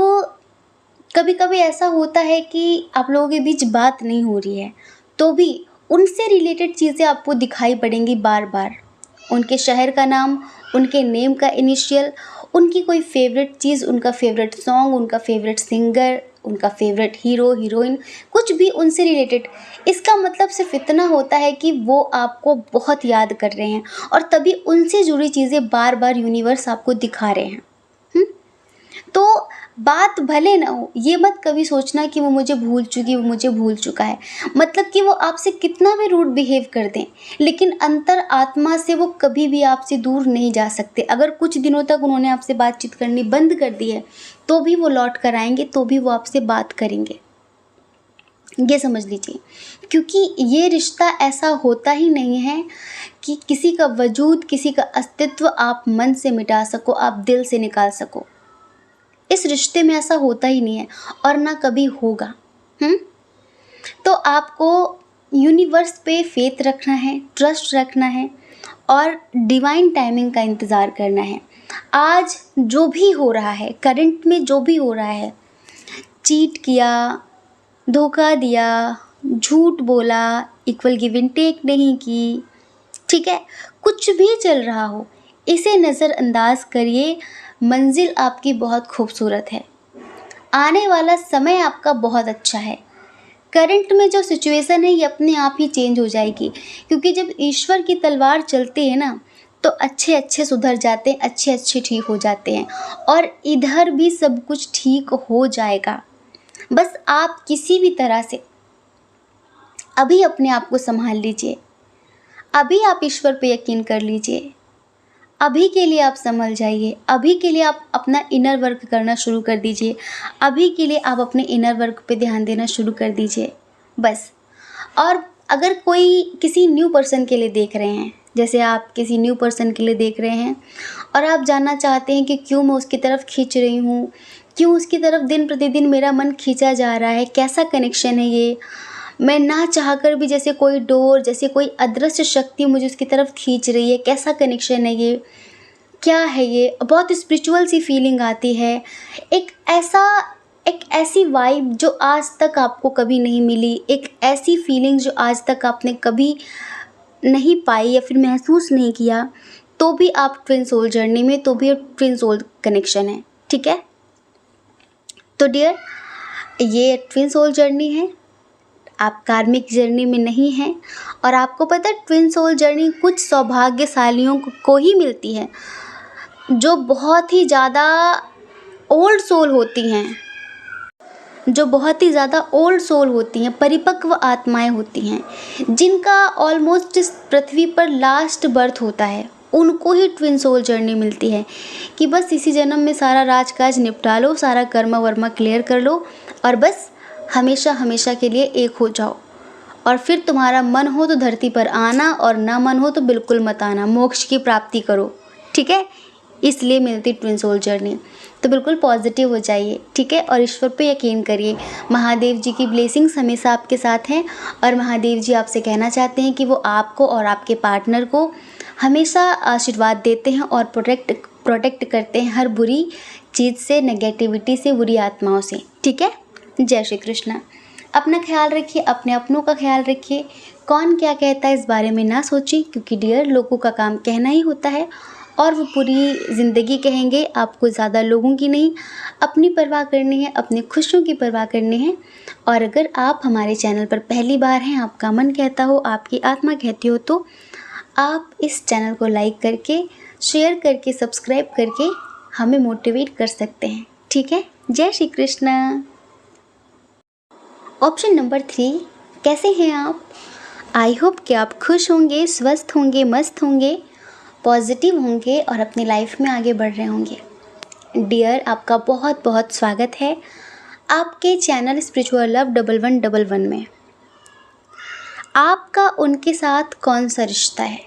कभी कभी ऐसा होता है कि आप लोगों के बीच बात नहीं हो रही है, तो भी उनसे रिलेटेड चीज़ें आपको दिखाई पड़ेंगी बार बार। उनके शहर का नाम, उनके नेम का इनिशियल, उनकी कोई फेवरेट चीज़, उनका फेवरेट सॉन्ग, उनका फेवरेट सिंगर, उनका फेवरेट हीरो हीरोइन, कुछ भी उनसे रिलेटेड। इसका मतलब सिर्फ इतना होता है कि वो आपको बहुत याद कर रहे हैं, और तभी उनसे जुड़ी चीज़ें बार बार यूनिवर्स आपको दिखा रहे हैं। तो बात भले ना हो, ये मत कभी सोचना कि वो मुझे भूल चुकी, वो मुझे भूल चुका है। मतलब कि वो आपसे कितना भी रूड बिहेव कर दें, लेकिन अंतर आत्मा से वो कभी भी आपसे दूर नहीं जा सकते। अगर कुछ दिनों तक उन्होंने आपसे बातचीत करनी बंद कर दी है, तो भी वो लौट कर आएंगे, तो भी वो आपसे बात करेंगे। ये समझ लीजिए, क्योंकि ये रिश्ता ऐसा होता ही नहीं है कि किसी का वजूद, किसी का अस्तित्व आप मन से मिटा सको, आप दिल से निकाल सको। इस रिश्ते में ऐसा होता ही नहीं है, और ना कभी होगा। तो आपको यूनिवर्स पे फेथ रखना है, ट्रस्ट रखना है, और डिवाइन टाइमिंग का इंतज़ार करना है। आज जो भी हो रहा है, करंट में जो भी हो रहा है, चीट किया, धोखा दिया, झूठ बोला, इक्वल गिव एंड टेक नहीं की, ठीक है, कुछ भी चल रहा हो, इसे नज़रअंदाज करिए। मंजिल आपकी बहुत खूबसूरत है, आने वाला समय आपका बहुत अच्छा है। करंट में जो सिचुएशन है ये अपने आप ही चेंज हो जाएगी, क्योंकि जब ईश्वर की तलवार चलती है ना, तो अच्छे अच्छे सुधर जाते हैं, अच्छे अच्छे ठीक हो जाते हैं, और इधर भी सब कुछ ठीक हो जाएगा। बस आप किसी भी तरह से अभी अपने आप को संभाल लीजिए, अभी आप ईश्वर पे यकीन कर लीजिए, अभी के लिए आप संभल जाइए, अभी के लिए आप अपना इनर वर्क करना शुरू कर दीजिए, अभी के लिए आप अपने इनर वर्क पे ध्यान देना शुरू कर दीजिए बस। और अगर कोई किसी न्यू पर्सन के लिए देख रहे हैं, जैसे आप किसी न्यू पर्सन के लिए देख रहे हैं, और आप जानना चाहते हैं कि क्यों मैं उसकी तरफ खींच रही हूँ, क्यों उसकी तरफ दिन प्रतिदिन मेरा मन खींचा जा रहा है, कैसा कनेक्शन है ये, मैं ना चाहकर भी जैसे कोई डोर, जैसे कोई अदृश्य शक्ति मुझे उसकी तरफ खींच रही है, कैसा कनेक्शन है ये, क्या है ये, बहुत स्पिरिचुअल सी फीलिंग आती है। एक ऐसी वाइब जो आज तक आपको कभी नहीं मिली, एक ऐसी फीलिंग जो आज तक आपने कभी नहीं पाई या फिर महसूस नहीं किया, तो भी आप ट्विन सोल जर्नी में, तो भी ट्विन सोल कनेक्शन है, ठीक है। तो डियर, ये ट्विन सोल जर्नी है, आप कार्मिक जर्नी में नहीं हैं। और आपको पता है ट्विन सोल जर्नी कुछ सौभाग्यशालियों को ही मिलती है, जो बहुत ही ज़्यादा ओल्ड सोल होती हैं, जो बहुत ही ज़्यादा ओल्ड सोल होती हैं, परिपक्व आत्माएं होती हैं, जिनका ऑलमोस्ट इस पृथ्वी पर लास्ट बर्थ होता है, उनको ही ट्विन सोल जर्नी मिलती है कि बस इसी जन्म में सारा राजकाज निपटा लो, सारा कर्म वर्मा क्लियर कर लो और बस हमेशा हमेशा के लिए एक हो जाओ। और फिर तुम्हारा मन हो तो धरती पर आना और ना मन हो तो बिल्कुल मत आना, मोक्ष की प्राप्ति करो। ठीक है, इसलिए मिलती ट्विन सोल जर्नी। तो बिल्कुल पॉजिटिव हो जाइए, ठीक है, और ईश्वर पे यकीन करिए। महादेव जी की ब्लेसिंग्स हमेशा आपके साथ हैं और महादेव जी आपसे कहना चाहते हैं कि वो आपको और आपके पार्टनर को हमेशा आशीर्वाद देते हैं और प्रोटेक्ट करते हैं हर बुरी चीज़ से, नेगेटिविटी से, बुरी आत्माओं से। ठीक है, जय श्री कृष्ण। अपना ख्याल रखिए, अपने अपनों का ख्याल रखिए। कौन क्या कहता है इस बारे में ना सोचिए, क्योंकि डियर लोगों का काम कहना ही होता है और वो पूरी ज़िंदगी कहेंगे। आपको ज़्यादा लोगों की नहीं, अपनी परवाह करनी है, अपनी खुशियों की परवाह करनी है। और अगर आप हमारे चैनल पर पहली बार हैं, आपका मन कहता हो, आपकी आत्मा कहती हो, तो आप इस चैनल को लाइक करके, शेयर करके, सब्सक्राइब करके हमें मोटिवेट कर सकते हैं। ठीक है, जय श्री कृष्ण। ऑप्शन नंबर 3, कैसे हैं आप? आई होप कि आप खुश होंगे, स्वस्थ होंगे, मस्त होंगे, पॉजिटिव होंगे और अपनी लाइफ में आगे बढ़ रहे होंगे। डियर, आपका बहुत बहुत स्वागत है आपके चैनल स्पिरिचुअल लव 1111 में। आपका उनके साथ कौन सा रिश्ता है?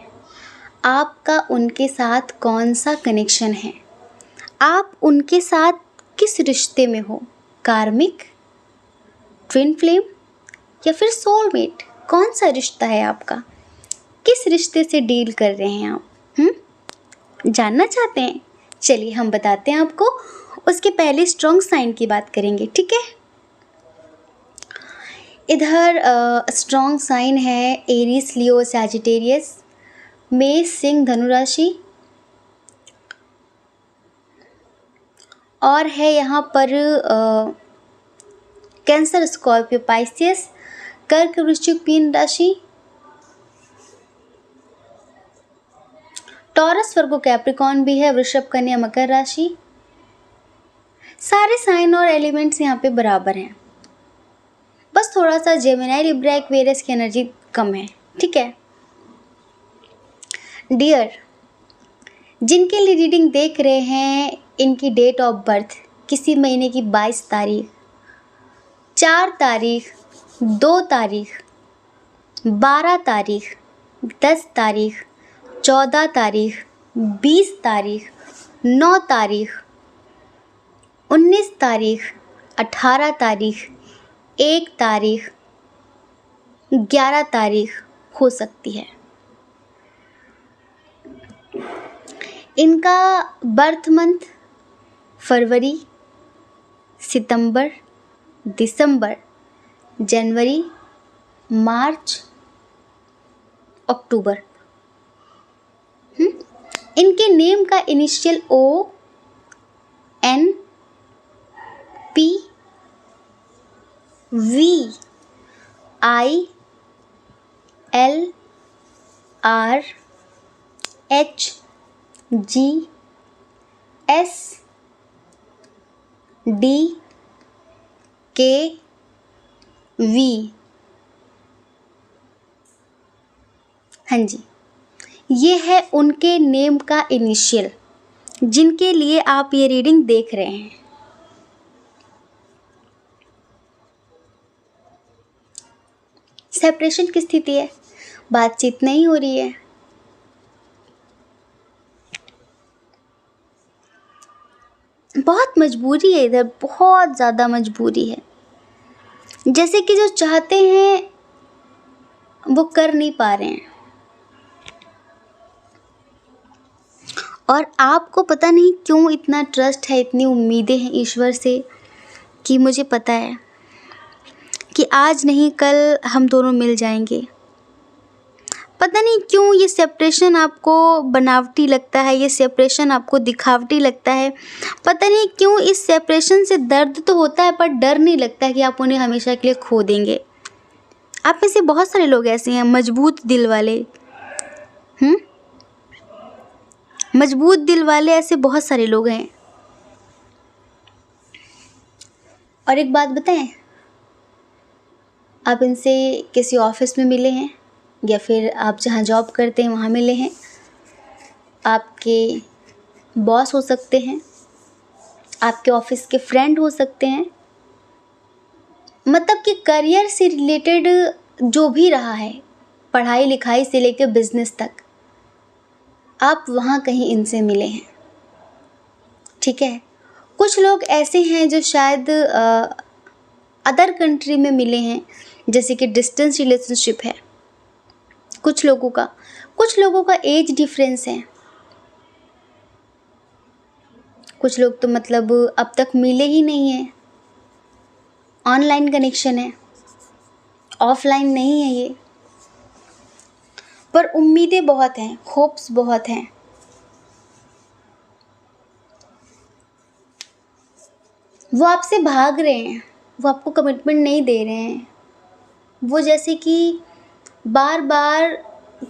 आपका उनके साथ कौन सा कनेक्शन है? आप उनके साथ किस रिश्ते में हो? कार्मिक, ट्विन फ्लेम या फिर सोलमेट? कौन सा रिश्ता है आपका? किस रिश्ते से डील कर रहे हैं आप? जानना चाहते हैं? चलिए हम बताते हैं आपको। उसके पहले स्ट्रॉन्ग साइन की बात करेंगे, ठीक है। इधर स्ट्रॉन्ग साइन है एरीज, लियो, सैजिटेरियस, मेष, सिंह, धनु राशि, और है यहाँ पर कैंसर, स्कॉर्पियो, पाइसियस, कर्क, वृश्चिक, मीन राशि, टॉरस, वर्गो, कैप्रिकॉर्न भी है, वृषभ, कन्या, मकर राशि। सारे साइन और एलिमेंट्स यहाँ पे बराबर हैं, बस थोड़ा सा जेमिनी, लिब्रा, एक्वेरियस की एनर्जी कम है, ठीक है। डियर, जिनके लिए रीडिंग देख रहे हैं, इनकी डेट ऑफ बर्थ किसी महीने की 22 तारीख, 4 तारीख, 2 तारीख, 12 तारीख, 10 तारीख, 14 तारीख, 20 तारीख, 9 तारीख, 19 तारीख, 18 तारीख, 1 तारीख, 11 तारीख हो सकती है। इनका बर्थ मंथ फरवरी, सितंबर, दिसंबर, जनवरी, मार्च, अक्टूबर। इनके नेम का initial O, N, P, V, I, L, R, H, G, S, D, K, V। हाँ जी, ये है उनके नेम का इनिशियल, जिनके लिए आप ये रीडिंग देख रहे हैं। सेपरेशन की स्थिति है, बातचीत नहीं हो रही है, बहुत मजबूरी है, इधर बहुत ज़्यादा मजबूरी है। जैसे कि जो चाहते हैं वो कर नहीं पा रहे हैं, और आपको पता नहीं क्यों इतना ट्रस्ट है, इतनी उम्मीदें हैं ईश्वर से कि मुझे पता है कि आज नहीं कल हम दोनों मिल जाएंगे। पता नहीं क्यों ये सेपरेशन आपको बनावटी लगता है, ये सेपरेशन आपको दिखावटी लगता है। पता नहीं क्यों इस सेपरेशन से दर्द तो होता है, पर डर नहीं लगता है कि आप उन्हें हमेशा के लिए खो देंगे। आप में से बहुत सारे लोग ऐसे हैं, मजबूत दिल वाले, मजबूत दिल वाले, ऐसे बहुत सारे लोग हैं। और एक बात बताएं, आप इनसे किसी ऑफिस में मिले हैं या फिर आप जहाँ जॉब करते हैं वहाँ मिले हैं, आपके बॉस हो सकते हैं, आपके ऑफिस के फ्रेंड हो सकते हैं, मतलब कि करियर से रिलेटेड जो भी रहा है, पढ़ाई लिखाई से लेकर बिजनेस तक, आप वहाँ कहीं इनसे मिले हैं। ठीक है, कुछ लोग ऐसे हैं जो शायद अदर कंट्री में मिले हैं, जैसे कि डिस्टेंस रिलेशनशिप है कुछ लोगों का एज डिफरेंस है, कुछ लोग तो मतलब अब तक मिले ही नहीं हैं, ऑनलाइन कनेक्शन है, ऑफलाइन नहीं है ये, पर उम्मीदें बहुत हैं, होप्स बहुत हैं। वो आपसे भाग रहे हैं, वो आपको कमिटमेंट नहीं दे रहे हैं, वो जैसे कि बार बार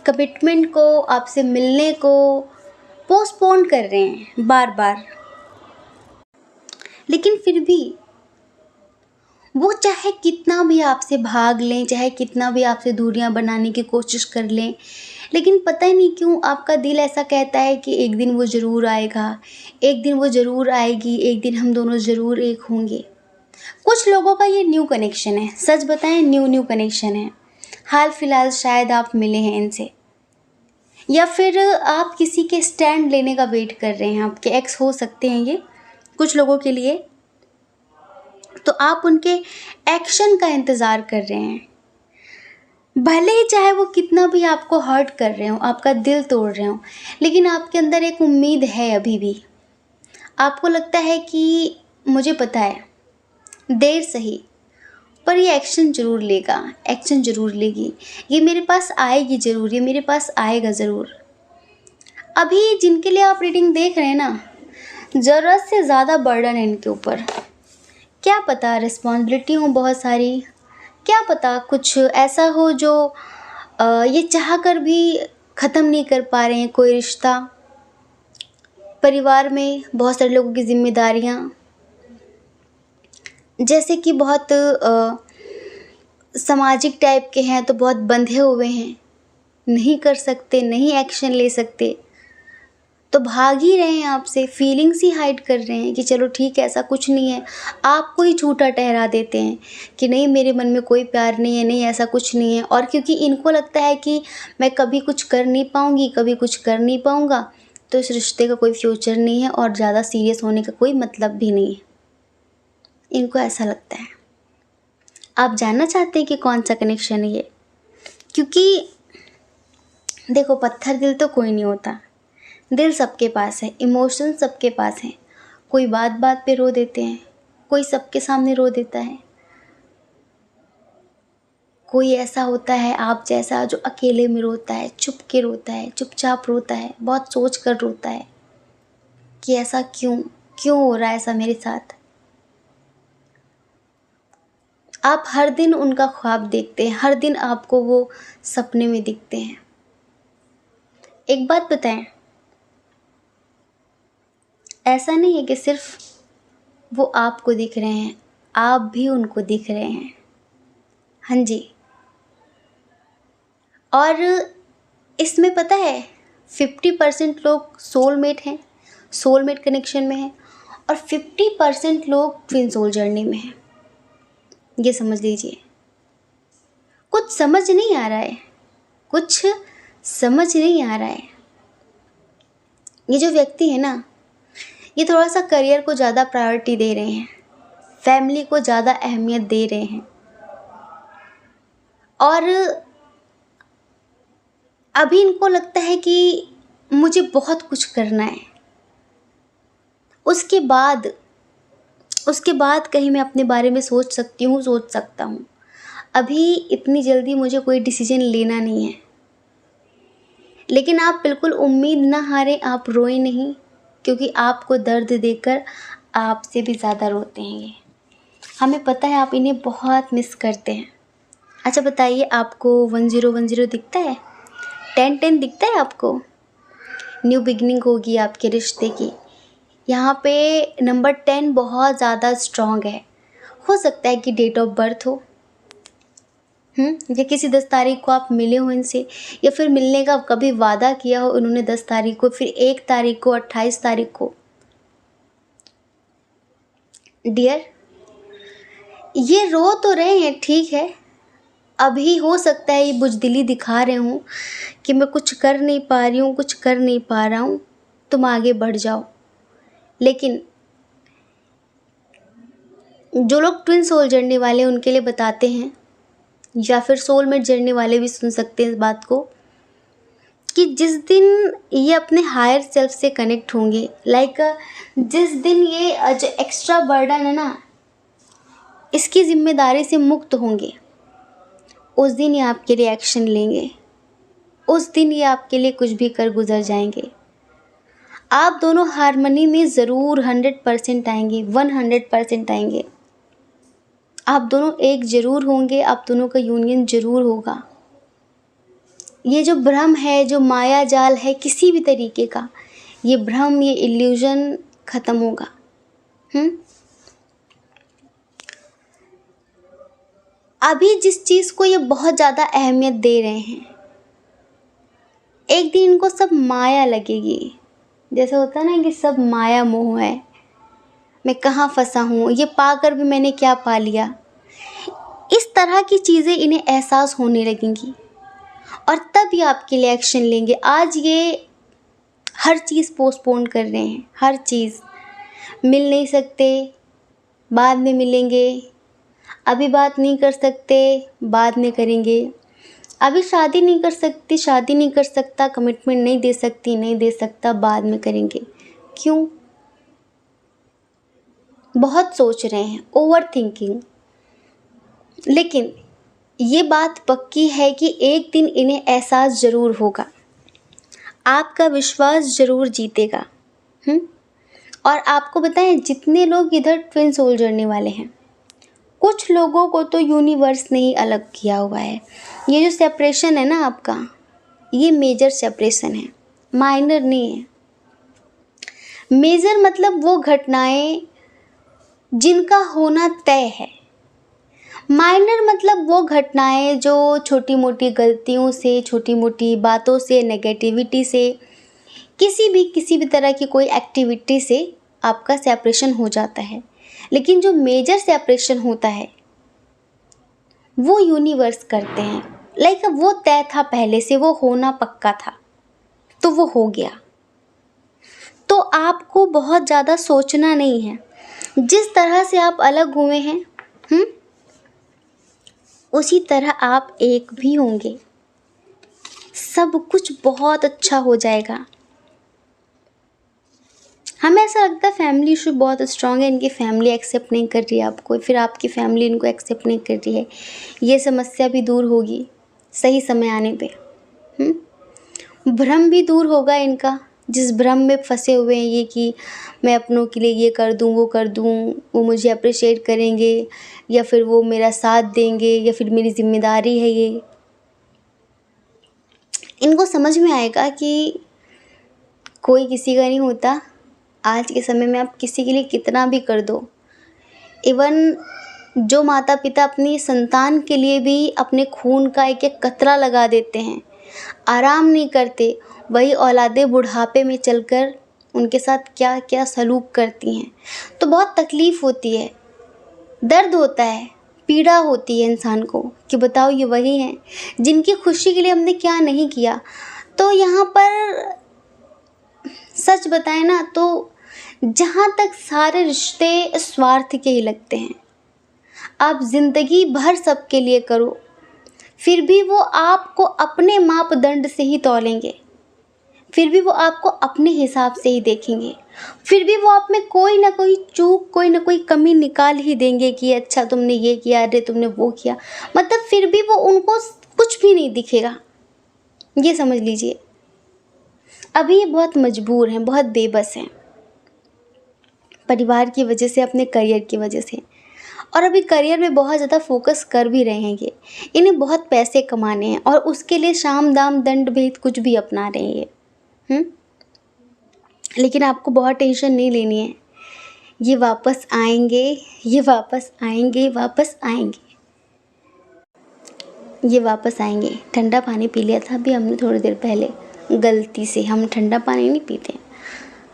कमिटमेंट को, आपसे मिलने को पोस्टपोन कर रहे हैं बार बार। लेकिन फिर भी वो चाहे कितना भी आपसे भाग लें, चाहे कितना भी आपसे दूरियां बनाने की कोशिश कर लें, लेकिन पता ही नहीं क्यों आपका दिल ऐसा कहता है कि एक दिन वो ज़रूर आएगा, एक दिन वो ज़रूर आएगी, एक दिन हम दोनों ज़रूर एक होंगे। कुछ लोगों का ये न्यू कनेक्शन है, सच बताएं न्यू कनेक्शन है, हाल फिलहाल शायद आप मिले हैं इनसे, या फिर आप किसी के स्टैंड लेने का वेट कर रहे हैं, आपके एक्स हो सकते हैं ये कुछ लोगों के लिए, तो आप उनके एक्शन का इंतज़ार कर रहे हैं। भले ही चाहे वो कितना भी आपको हर्ट कर रहे हो, आपका दिल तोड़ रहे हो, लेकिन आपके अंदर एक उम्मीद है अभी भी। आपको लगता है कि मुझे पता है, देर सही पर ये एक्शन ज़रूर लेगा, एक्शन ज़रूर लेगी, ये मेरे पास आएगी ज़रूर, ये मेरे पास आएगा ज़रूर। अभी जिनके लिए आप रीडिंग देख रहे हैं ना, ज़रूरत से ज़्यादा बर्डन है इनके ऊपर। क्या पता रिस्पॉन्सिबिलिटी हो बहुत सारी, क्या पता कुछ ऐसा हो जो ये चाह कर भी ख़त्म नहीं कर पा रहे हैं, कोई रिश्ता, परिवार में बहुत सारे लोगों की जिम्मेदारियाँ, जैसे कि बहुत सामाजिक टाइप के हैं तो बहुत बंधे हुए हैं, नहीं कर सकते, नहीं एक्शन ले सकते, तो भाग ही रहे हैं आपसे, फीलिंग्स ही हाइड कर रहे हैं कि चलो ठीक है ऐसा कुछ नहीं है, आपको ही झूठा ठहरा देते हैं कि नहीं मेरे मन में कोई प्यार नहीं है, नहीं ऐसा कुछ नहीं है। और क्योंकि इनको लगता है कि मैं कभी कुछ कर नहीं पाऊँगी, कभी कुछ कर नहीं पाऊँगा, तो इस रिश्ते का कोई फ्यूचर नहीं है और ज़्यादा सीरियस होने का कोई मतलब भी नहीं है, इनको ऐसा लगता है। आप जानना चाहते हैं कि कौन सा कनेक्शन है ये? क्योंकि देखो, पत्थर दिल तो कोई नहीं होता, दिल सबके पास है, इमोशन सबके पास हैं। कोई बात बात पे रो देते हैं, कोई सबके सामने रो देता है, कोई ऐसा होता है आप जैसा जो अकेले में रोता है, चुप के रोता है, चुपचाप रोता है, बहुत सोच कर रोता है कि ऐसा क्यों क्यों हो रहा है ऐसा मेरे साथ। आप हर दिन उनका ख्वाब देखते हैं, हर दिन आपको वो सपने में दिखते हैं। एक बात बताएं, ऐसा नहीं है कि सिर्फ वो आपको दिख रहे हैं, आप भी उनको दिख रहे हैं। हाँ जी, और इसमें पता है 50% लोग सोलमेट हैं, सोलमेट कनेक्शन में हैं, और 50% लोग ट्विन सोल जर्नी में हैं। ये समझ लीजिए, कुछ समझ नहीं आ रहा है, कुछ समझ नहीं आ रहा है। ये जो व्यक्ति है ना, ये थोड़ा सा करियर को ज़्यादा प्रायोरिटी दे रहे हैं, फैमिली को ज़्यादा अहमियत दे रहे हैं, और अभी इनको लगता है कि मुझे बहुत कुछ करना है, उसके बाद कहीं मैं अपने बारे में सोच सकता हूँ। अभी इतनी जल्दी मुझे कोई डिसीजन लेना नहीं है। लेकिन आप बिल्कुल उम्मीद ना हारें, आप रोएं नहीं, क्योंकि आपको दर्द देकर आपसे भी ज़्यादा रोते हैं ये। हमें पता है आप इन्हें बहुत मिस करते हैं। अच्छा बताइए, आपको 1010 दिखता है, 1010 दिखता है आपको? न्यू बिगनिंग होगी आपके रिश्ते की। यहाँ पे नंबर 10 बहुत ज़्यादा स्ट्रॉन्ग है, हो सकता है कि डेट ऑफ बर्थ हो, या किसी 10 तारीख को आप मिले हो इनसे, या फिर मिलने का कभी वादा किया हो उन्होंने 10 तारीख को, फिर 1 तारीख को, 28 तारीख को। डियर, ये रो तो रहे हैं, ठीक है, अभी हो सकता है ये बुज़दिली दिखा रहे हूँ कि मैं कुछ कर नहीं पा रही हूँ, कुछ कर नहीं पा रहा हूँ, तुम आगे बढ़ जाओ। लेकिन जो लोग ट्विन सोल जर्नी वाले उनके लिए बताते हैं, या फिर सोलमेट जर्नी वाले भी सुन सकते हैं इस बात को, कि जिस दिन ये अपने हायर सेल्फ से कनेक्ट होंगे, जिस दिन ये जो एक्स्ट्रा बर्डन है ना, इसकी जिम्मेदारी से मुक्त होंगे, उस दिन ये आपके लिए एक्शन लेंगे, उस दिन ये आपके लिए कुछ भी कर गुजर जाएंगे। आप दोनों हारमनी में ज़रूर 100% आएंगे, 100% आएंगे। आप दोनों एक ज़रूर होंगे, आप दोनों का यूनियन ज़रूर होगा। ये जो भ्रम है, जो माया जाल है किसी भी तरीके का, ये भ्रम, ये इल्यूजन ख़त्म होगा। अभी जिस चीज़ को ये बहुत ज़्यादा अहमियत दे रहे हैं, एक दिन इनको सब माया लगेगी। जैसे होता है ना कि सब माया मोह है, मैं कहाँ फंसा हूँ, ये पाकर भी मैंने क्या पा लिया। इस तरह की चीज़ें इन्हें एहसास होने लगेंगी और तब ये आपके लिए एक्शन लेंगे। आज ये हर चीज़ पोस्टपोन कर रहे हैं, हर चीज़। मिल नहीं सकते, बाद में मिलेंगे, अभी बात नहीं कर सकते, बाद में करेंगे, अभी शादी नहीं कर सकती, शादी नहीं कर सकता, कमिटमेंट नहीं दे सकती, नहीं दे सकता, बाद में करेंगे। क्यों? बहुत सोच रहे हैं, ओवर थिंकिंग। लेकिन ये बात पक्की है कि एक दिन इन्हें एहसास ज़रूर होगा, आपका विश्वास ज़रूर जीतेगा। और आपको बताएं, जितने लोग इधर ट्विन सोल जर्नी वाले हैं, कुछ लोगों को तो यूनिवर्स ने ही अलग किया हुआ है। ये जो सेपरेशन है ना आपका, ये मेजर सेपरेशन है, माइनर नहीं है। मेजर मतलब वो घटनाएं जिनका होना तय है, माइनर मतलब वो घटनाएं जो छोटी मोटी गलतियों से, छोटी मोटी बातों से, नेगेटिविटी से, किसी भी तरह की कोई एक्टिविटी से आपका सेपरेशन हो जाता है। लेकिन जो मेजर सेपरेशन होता है वो यूनिवर्स करते हैं। वो तय था पहले से, वो होना पक्का था, तो वो हो गया। तो आपको बहुत ज़्यादा सोचना नहीं है। जिस तरह से आप अलग हुए हैं, उसी तरह आप एक भी होंगे। सब कुछ बहुत अच्छा हो जाएगा। हमें ऐसा लगता है फैमिली इशू बहुत स्ट्रांग है, इनकी फैमिली एक्सेप्ट नहीं कर रही है आपको, फिर आपकी फैमिली इनको एक्सेप्ट नहीं कर रही है। ये समस्या भी दूर होगी सही समय आने पे। भ्रम भी दूर होगा इनका, जिस भ्रम में फंसे हुए हैं ये कि मैं अपनों के लिए ये कर दूँ, वो कर दूँ, वो मुझे अप्रिशिएट करेंगे, या फिर वो मेरा साथ देंगे, या फिर मेरी जिम्मेदारी है ये। इनको समझ में आएगा कि कोई किसी का नहीं होता। आज के समय में आप किसी के लिए कितना भी कर दो, इवन जो माता पिता अपनी संतान के लिए भी अपने खून का एक एक कतरा लगा देते हैं, आराम नहीं करते, वही औलादे बुढ़ापे में चलकर उनके साथ क्या क्या सलूक करती हैं। तो बहुत तकलीफ़ होती है, दर्द होता है, पीड़ा होती है इंसान को कि बताओ ये वही हैं जिनकी खुशी के लिए हमने क्या नहीं किया। तो यहाँ पर सच बताएं ना, तो जहाँ तक सारे रिश्ते स्वार्थ के ही लगते हैं, आप ज़िंदगी भर सबके लिए करो, फिर भी वो आपको अपने मापदंड से ही तौलेंगे, फिर भी वो आपको अपने हिसाब से ही देखेंगे, फिर भी वो आप में कोई ना कोई चूक, कोई ना कोई कमी निकाल ही देंगे कि अच्छा तुमने ये किया, अरे तुमने वो किया। मतलब फिर भी वो उनको कुछ भी नहीं दिखेगा, ये समझ लीजिए। अभी ये बहुत मजबूर हैं, बहुत बेबस हैं, परिवार की वजह से, अपने करियर की वजह से। और अभी करियर में बहुत ज़्यादा फोकस कर भी रहे हैं ये, इन्हें बहुत पैसे कमाने हैं और उसके लिए साम दाम दंड भेद कुछ भी अपना रहे हैं ये। लेकिन आपको बहुत टेंशन नहीं लेनी है, ये वापस आएंगे, ये वापस आएंगे, वापस आएंगे, ये वापस आएंगे। ठंडा पानी पी लिया था अभी हमने थोड़ी देर पहले, गलती से। हम ठंडा पानी नहीं पीते,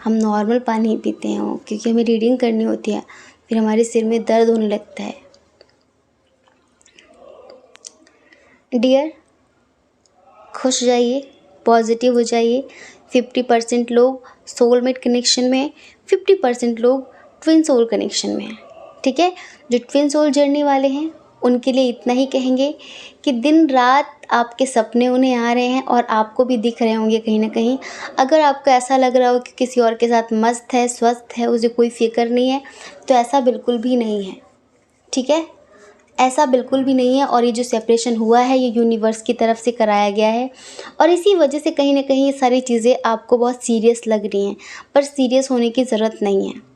हम नॉर्मल पानी ही पीते हैं वो, क्योंकि हमें रीडिंग करनी होती है, फिर हमारे सिर में दर्द होने लगता है। डियर, खुश जाइए, पॉजिटिव हो जाइए। 50% लोग सोलमेट कनेक्शन में हैं, 50% लोग ट्विन सोल कनेक्शन में हैं, ठीक है। जो ट्विन सोल जर्नी वाले हैं उनके लिए इतना ही कहेंगे कि दिन रात आपके सपने उन्हें आ रहे हैं और आपको भी दिख रहे होंगे कहीं ना कहीं। अगर आपको ऐसा लग रहा हो कि किसी और के साथ मस्त है, स्वस्थ है, उसे कोई फिक्र नहीं है, तो ऐसा बिल्कुल भी नहीं है, ठीक है। ऐसा बिल्कुल भी नहीं है। और ये जो सेपरेशन हुआ है ये यूनिवर्स की तरफ से कराया गया है, और इसी वजह से कहीं ना कहीं ये सारी चीज़ें आपको बहुत सीरियस लग रही हैं, पर सीरियस होने की ज़रूरत नहीं है।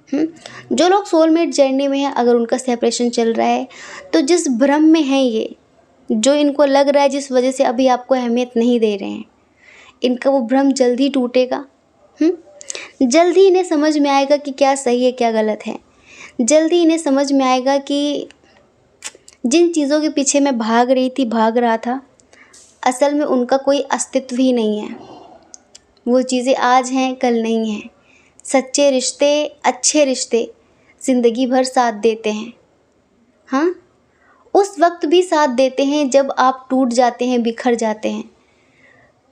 जो लोग सोलमेट जर्नी में हैं, अगर उनका सेपरेशन चल रहा है, तो जिस भ्रम में है ये, जो इनको लग रहा है, जिस वजह से अभी आपको अहमियत नहीं दे रहे हैं, इनका वो भ्रम जल्दी टूटेगा। जल्दी इन्हें समझ में आएगा कि क्या सही है क्या गलत है। जल्दी इन्हें समझ में आएगा कि जिन चीज़ों के पीछे मैं भाग रहा था, असल में उनका कोई अस्तित्व ही नहीं है। वो चीज़ें आज हैं, कल नहीं हैं। सच्चे रिश्ते, अच्छे रिश्ते ज़िंदगी भर साथ देते हैं। हाँ, उस वक्त भी साथ देते हैं जब आप टूट जाते हैं, बिखर जाते हैं।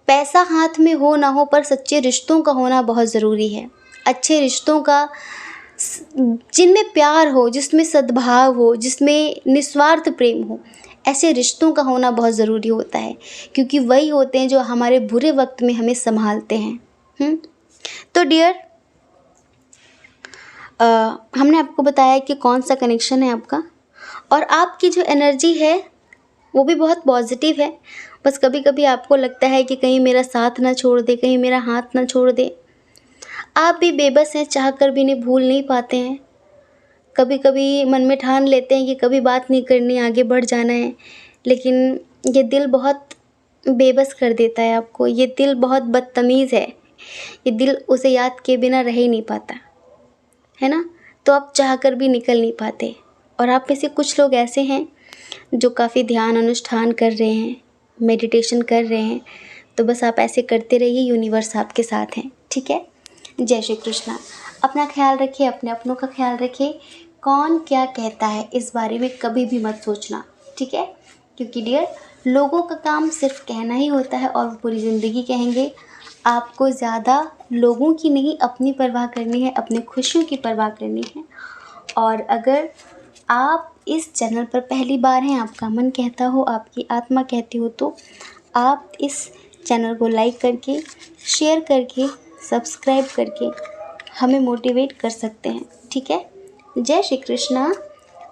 पैसा हाथ में हो ना हो, पर सच्चे रिश्तों का होना बहुत ज़रूरी है। अच्छे रिश्तों का, जिनमें प्यार हो, जिसमें सद्भाव हो, जिसमें निस्वार्थ प्रेम हो, ऐसे रिश्तों का होना बहुत ज़रूरी होता है, क्योंकि वही होते हैं जो हमारे बुरे वक्त में हमें संभालते हैं। तो डियर, हमने आपको बताया कि कौन सा कनेक्शन है आपका, और आपकी जो एनर्जी है वो भी बहुत पॉजिटिव है। बस कभी कभी आपको लगता है कि कहीं मेरा साथ ना छोड़ दे, कहीं मेरा हाथ ना छोड़ दे। आप भी बेबस हैं, चाह कर भी इन्हें भूल नहीं पाते हैं। कभी कभी मन में ठान लेते हैं कि कभी बात नहीं करनी, आगे बढ़ जाना है, लेकिन ये दिल बहुत बेबस कर देता है आपको। ये दिल बहुत बदतमीज़ है, ये दिल उसे याद किए बिना रह ही नहीं पाता, है ना। तो आप चाह कर भी निकल नहीं पाते। और आप में से कुछ लोग ऐसे हैं जो काफ़ी ध्यान अनुष्ठान कर रहे हैं, मेडिटेशन कर रहे हैं, तो बस आप ऐसे करते रहिए, यूनिवर्स आपके साथ हैं, ठीक है। जय श्री कृष्णा। अपना ख्याल रखिए, अपने अपनों का ख्याल रखिए। कौन क्या कहता है इस बारे में कभी भी मत सोचना, ठीक है, क्योंकि डियर, लोगों का काम सिर्फ कहना ही होता है और वो पूरी ज़िंदगी कहेंगे। आपको ज़्यादा लोगों की नहीं, अपनी परवाह करनी है, अपने खुशियों की परवाह करनी है। और अगर आप इस चैनल पर पहली बार हैं, आपका मन कहता हो, आपकी आत्मा कहती हो, तो आप इस चैनल को लाइक करके, शेयर करके, सब्सक्राइब करके हमें मोटिवेट कर सकते हैं, ठीक है। जय श्री कृष्णा।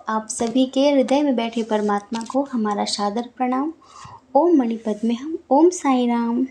आप सभी के हृदय में बैठे परमात्मा को हमारा सादर प्रणाम। ओम मणिपद्मे हम, ओम साई राम।